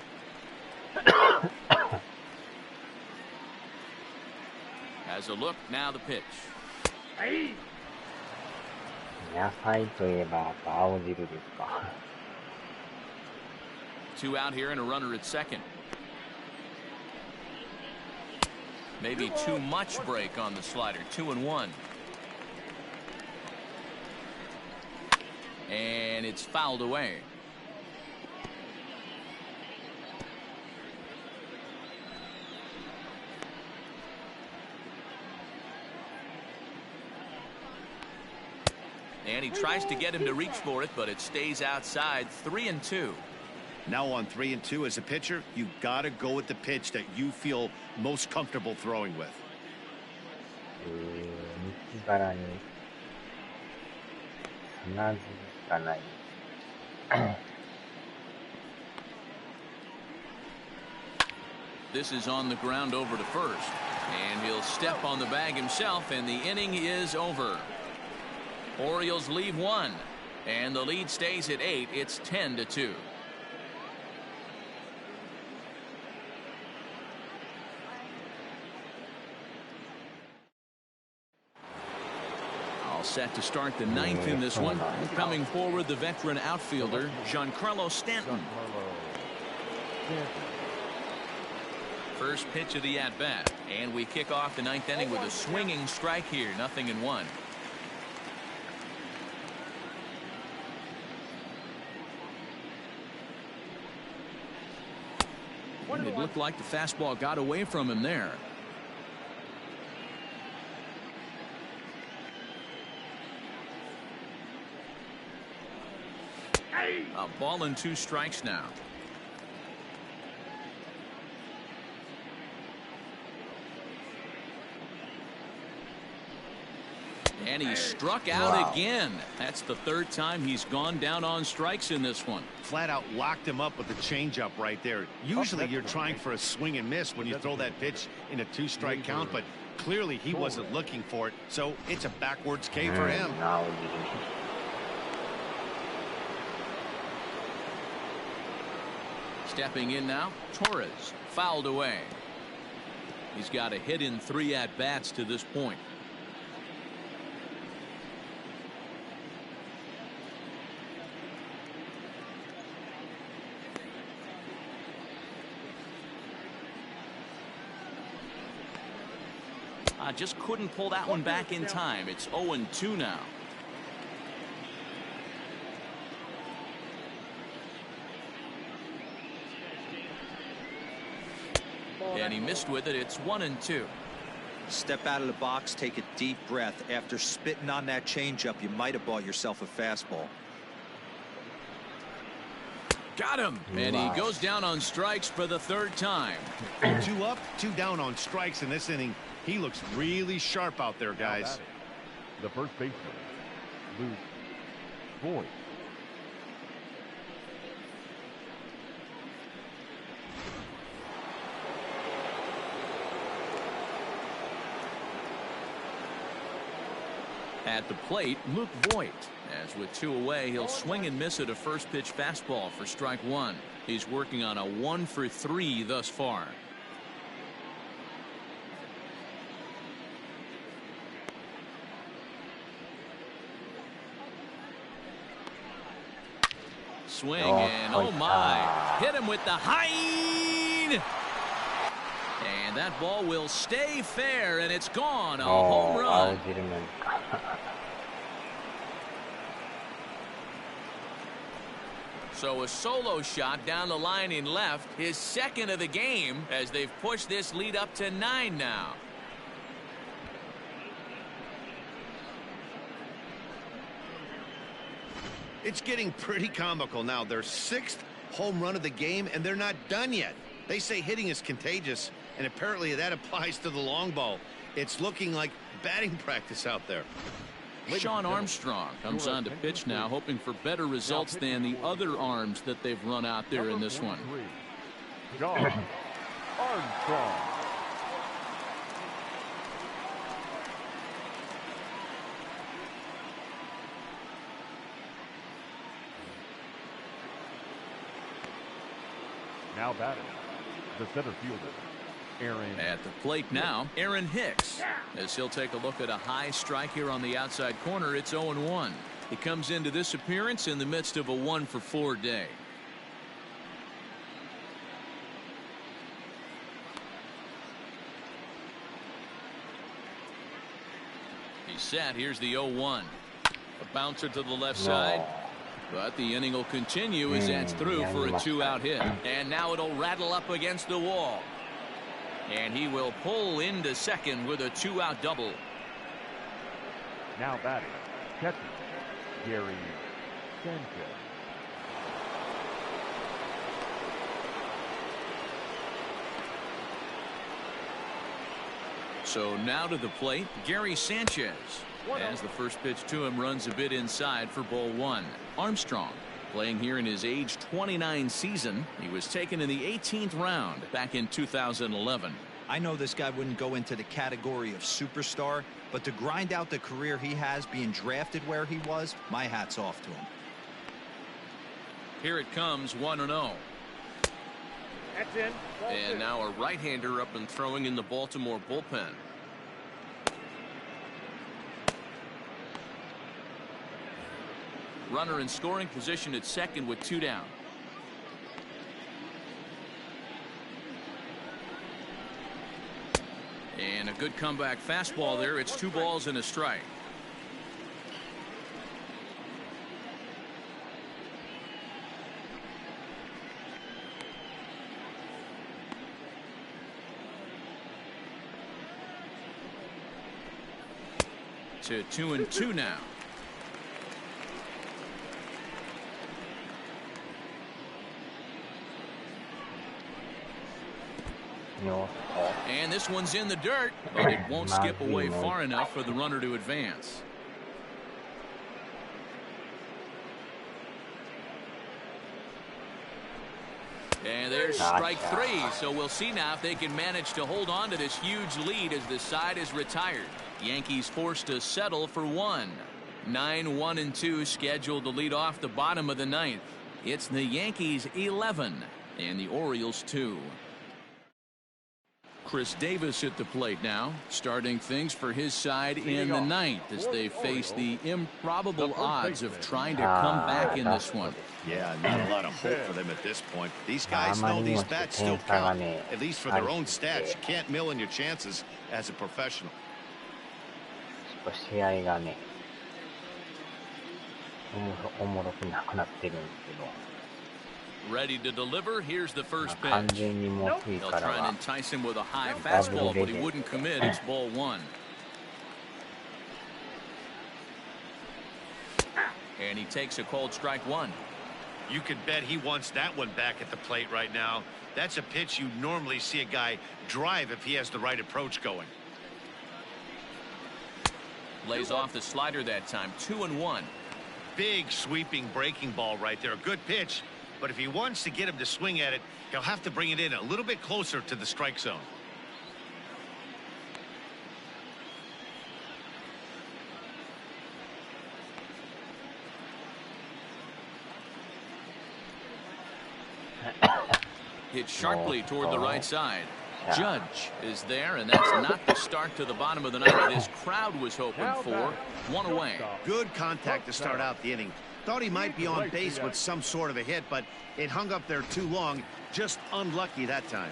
Has a look, now the pitch. 野菜といえばやっぱ青汁ですか。Two out here and a runner at second. Maybe too much break on the slider. 2-1. And it's fouled away. And he tries to get him to reach for it, but it stays outside. 3-2. Now on 3-2 as a pitcher, you've got to go with the pitch that you feel most comfortable throwing with. 道柄に鼻血がない。This is on the ground over to first, and he'll step on the bag himself, and the inning is over. Orioles leave one, and the lead stays at 8. It's 10-2. All set to start the 9th in this one. Coming forward, the veteran outfielder, Giancarlo Stanton. First pitch of the at-bat, and we kick off the 9th inning with a swinging strike here. 0-1. It looked like the fastball got away from him there. A ball and 2 strikes now. And he struck out again. That's the 3rd time he's gone down on strikes in this one. Flat out locked him up with a changeup right there. Usually you're trying for a swing and miss when you throw that pitch in a 2-strike count, but clearly he wasn't looking for it, so it's a backwards K for him. Stepping in now, Torres, fouled away. He's got a hit in 3 at-bats to this point. Just couldn't pull that one back in time. It's 0-2 now. And he missed with it. It's 1-2. Step out of the box, take a deep breath. After spitting on that changeup, you might have bought yourself a fastball. Got him. And he goes down on strikes for the 3rd time. 2 up, 2 down on strikes in this inning. He looks really sharp out there, guys. The first baseman, Luke Voigt. At the plate, Luke Voigt. As with 2 away, he'll swing and miss at a first pitch fastball for strike 1. He's working on a 1 for 3 thus far. Swing and oh my, hit him with the high. And that ball will stay fair, and it's gone. A home run. So a solo shot down the line in left, his 2nd of the game, as they've pushed this lead up to 9 now. It's getting pretty comical now. Their 6th home run of the game, and they're not done yet. They say hitting is contagious, and apparently that applies to the long ball. It's looking like batting practice out there. Sean Armstrong comes on to pitch now, hoping for better results than the other arms that they've run out there in this one. Sean Armstrong. Now batting, the center fielder, Aaron. At the plate now, Aaron Hicks, as he'll take a look at a high strike here on the outside corner. It's 0-1. He comes into this appearance in the midst of a 1-for-4 day. He's set. Here's the 0-1. A bouncer to the left side. But the inning will continue as that's through for a 2-out hit. And now it'll rattle up against the wall. And he will pull into second with a 2-out double. Now batting, catcher, Gary Sanchez. So now to the plate, Gary Sanchez. As the first pitch to him runs a bit inside for ball one. Armstrong, playing here in his age 29 season. He was taken in the 18th round back in 2011. I know this guy wouldn't go into the category of superstar, but to grind out the career he has being drafted where he was, my hat's off to him. Here it comes, 1-0. That's in. And now a right-hander up and throwing in the Baltimore bullpen. Runner in scoring position at second with 2 down. And a good comeback fastball there. It's 2 balls and a strike. To 2-2 now. And this one's in the dirt, but it won't skip away far enough for the runner to advance. And there's strike 3, so we'll see now if they can manage to hold on to this huge lead as the side is retired. Yankees forced to settle for 1. 9-1-2 scheduled to lead off the bottom of the 9th. It's the Yankees 11 and the Orioles 2. Chris Davis at the plate now, starting things for his side in the 9th as they face the improbable odds of trying to come back in this one. Yeah, not a lot of hope for them at this point. These guys know these bats still count, at least for their own stats. You can't mill in your chances as a professional. 試合がね、おもろくなくなってるんですけど。 Ready to deliver. Here's the first pitch. 完全にもう次 They'll から try and は entice him with a high fastball, but he wouldn't commit. It's ball 1. And he takes a cold strike 1. You can bet he wants that one back at the plate right now. That's a pitch you normally see a guy drive if he has the right approach going. Lays off the slider that time. 2-1. Big sweeping breaking ball right there. A good pitch. But if he wants to get him to swing at it, he'll have to bring it in a little bit closer to the strike zone. Hit sharply toward the right side. Judge is there, and that's not the start to the bottom of the 9th this crowd was hoping for. 1 away. Good contact to start out the inning. Thought he might be on base with some sort of a hit, but it hung up there too long. Just unlucky that time.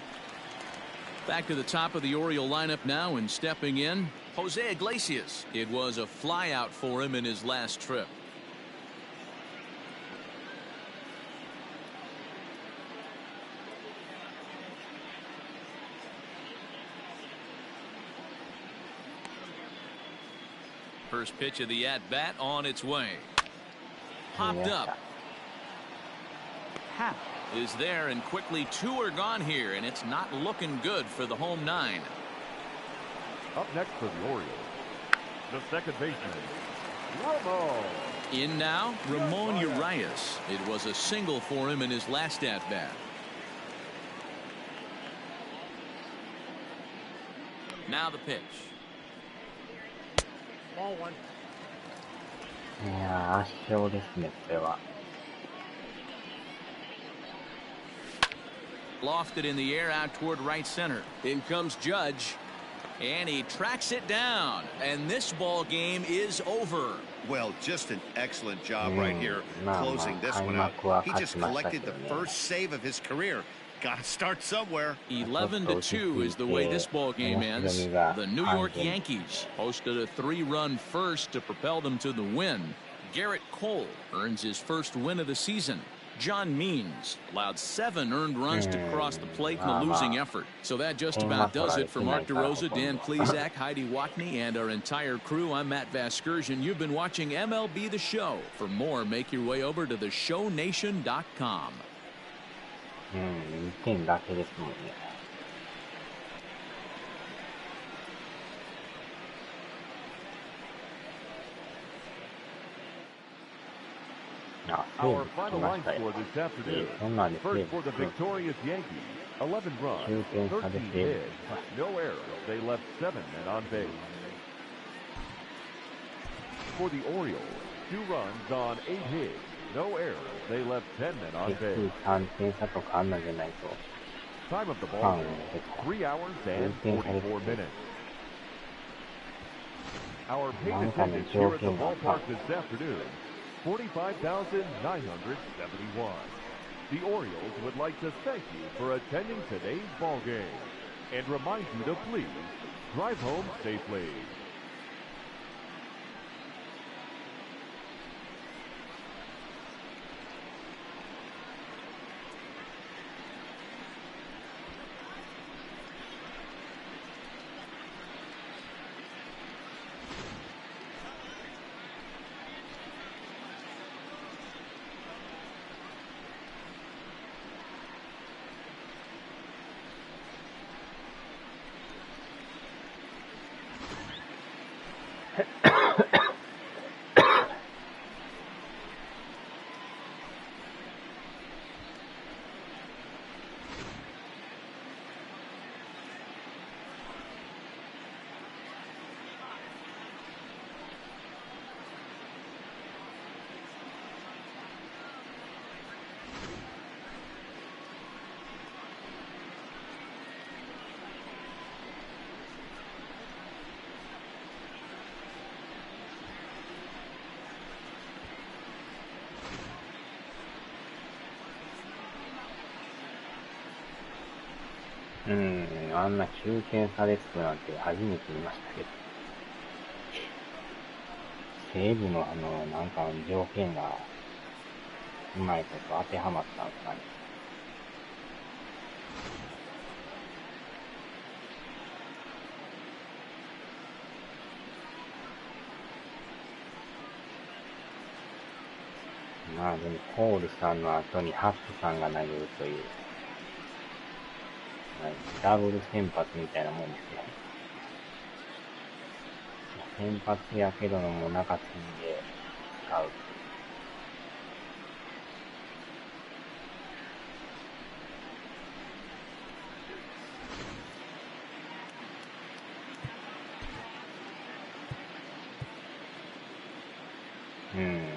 Back to the top of the Oriole lineup now, and stepping in, Jose Iglesias. It was a flyout for him in his last trip. First pitch of the at-bat on its way. Popped up. Happ is there, and quickly 2 are gone here, and it's not looking good for the home 9. Up next for the Orioles, the second baseman, Ramon. In now, Ramon Urias. It was a single for him in his last at-bat. Now the pitch. Ball 1. いやー、圧勝ですね、これは。Lofted in the air out toward right center. In comes Judge. And he tracks it down. And this ball game is over. Well, just an excellent job right here closing this one out. He just collected the first save of his career. Got to start somewhere. 11-2 is the way this ball game ends. The New York Yankees posted a 3-run first to propel them to the win. Garrett Cole earns his first win of the season. John Means allowed 7 earned runs to cross the plate in a losing effort. So that just about does it for Mark DeRosa, Dan Plesac, Heidi Watney, and our entire crew. I'm Matt Vasgersian. You've been watching MLB The Show. For more, make your way over to theshownation.com. 1点だけですもんね。Our final line score this afternoon. First for the victorious Yankees, 11 runs, 13 hits, no errors. They left 7 men on base. For the Orioles, 2 runs on 8 hits, no errors. They left 10 men on base. 3点差とかあんのじゃないと。 Time of the ball game, 3 hours and 44 minutes. Our paid attendance here at the ballpark this afternoon, 45,971. The Orioles would like to thank you for attending today's ball game and remind you to please drive home safely. .あんな9点差でつくなんて初めて見ましたけど。西武のなんか条件がうまいこと当てはまったんですかね。まあでもコールさんの後にハップさんが投げるという、ダブル先発みたいなもんですよ。先発やけどのも中継ぎで使う。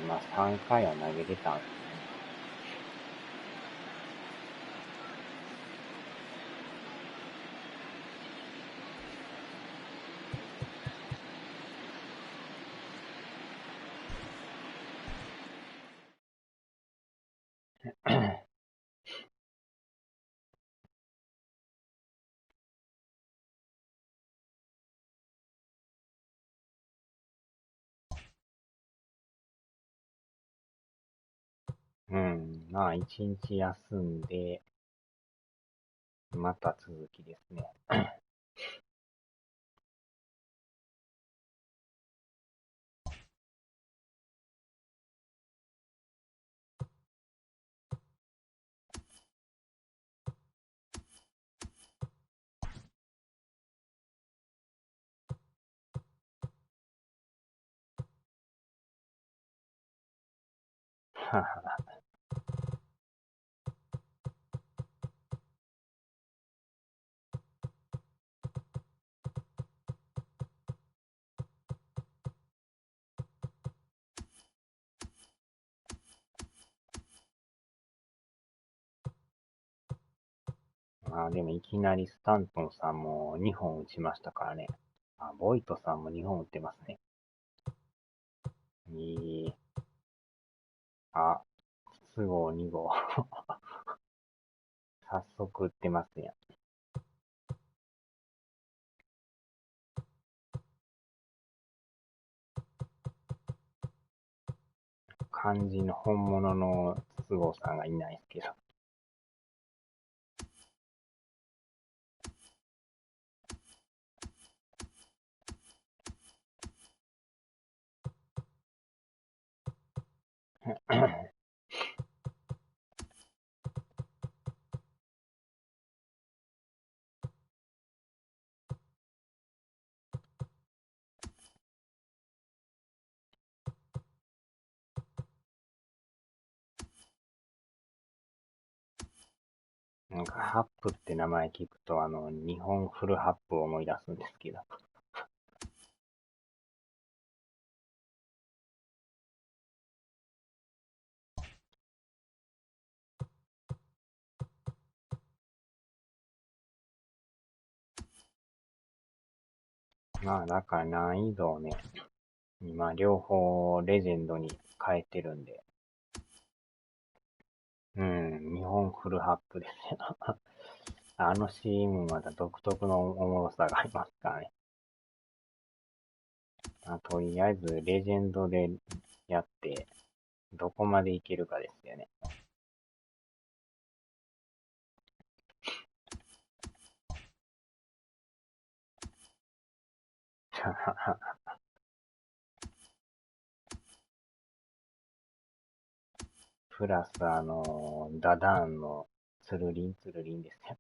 まあ3回は投げてたんですね。まあ一日休んで、また続きですね。ははは。でもいきなりスタントンさんも2本打ちましたからね。ボイトさんも2本打ってますね。筒香2号。早速打ってますやん。肝心の本物の筒香さんがいないですけど。なんかハップって名前聞くと日本フルハップを思い出すんですけど。だから難易度をね、今両方レジェンドに変えてるんで。日本フルハップですよ。CM また独特のおもろさがありますからね。とりあえずレジェンドでやって、どこまでいけるかですよね。プラスダダーンのつるりんつるりんですよ。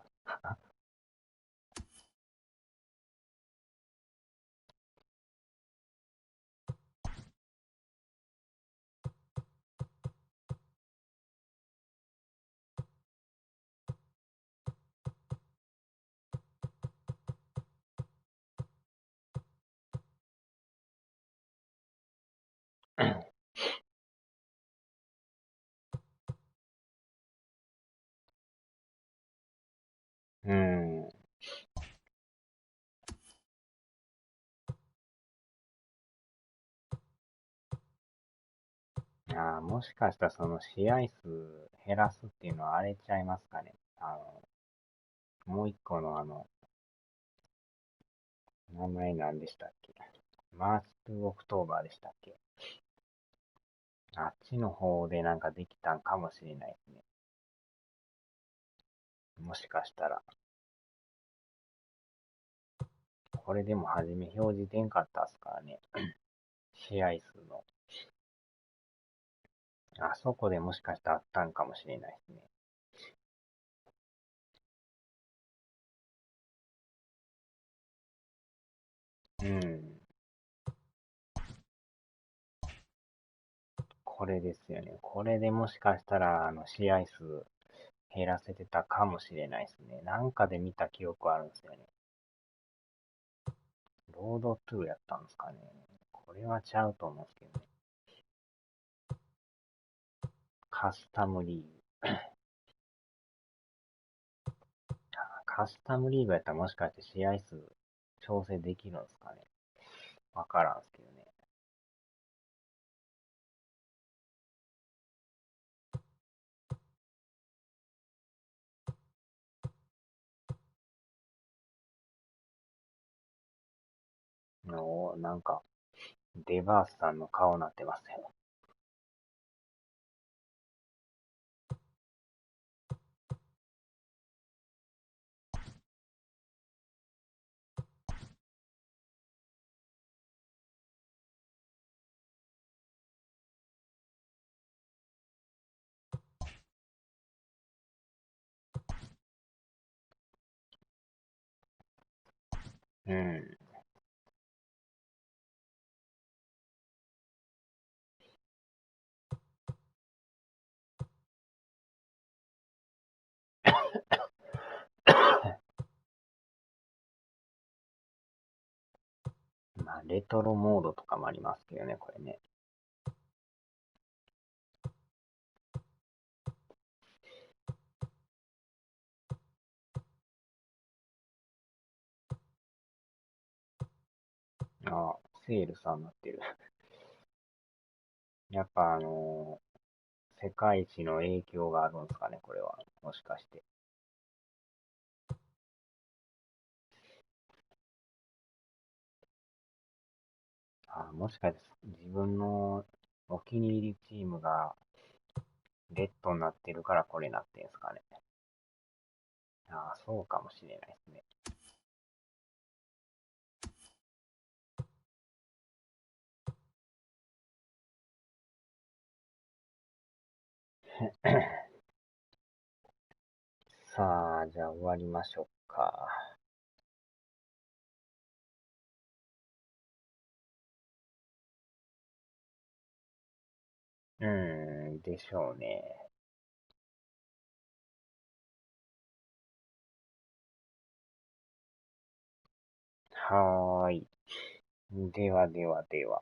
もしかしたらその試合数減らすっていうのは荒れちゃいますかね。もう一個の名前何でしたっけ？マーチ2オクトーバーでしたっけ？あっちの方でなんかできたんかもしれないですね。もしかしたら。これでも初め表示出んかったっすからね。試合数の。あそこでもしかしたらあったんかもしれないですね。これですよね。これでもしかしたら、試合数減らせてたかもしれないですね。なんかで見た記憶あるんですよね。ロード2やったんですかね。これはちゃうと思うんですけどね。カスタムリーグ。カスタムリーグやったらもしかして試合数調整できるんですかね。わからんすけどね。なんか、デバースさんの顔になってますよ。うん。レトロモードとかもありますけどね、これね。あ、セールさんになってる。やっぱ世界一の影響があるんですかね、これは。もしかして。もしかして自分のお気に入りチームがレッドになってるからこれになってんすかね。そうかもしれないですね。さあ、じゃあ終わりましょうか。でしょうね。はーい。ではではでは。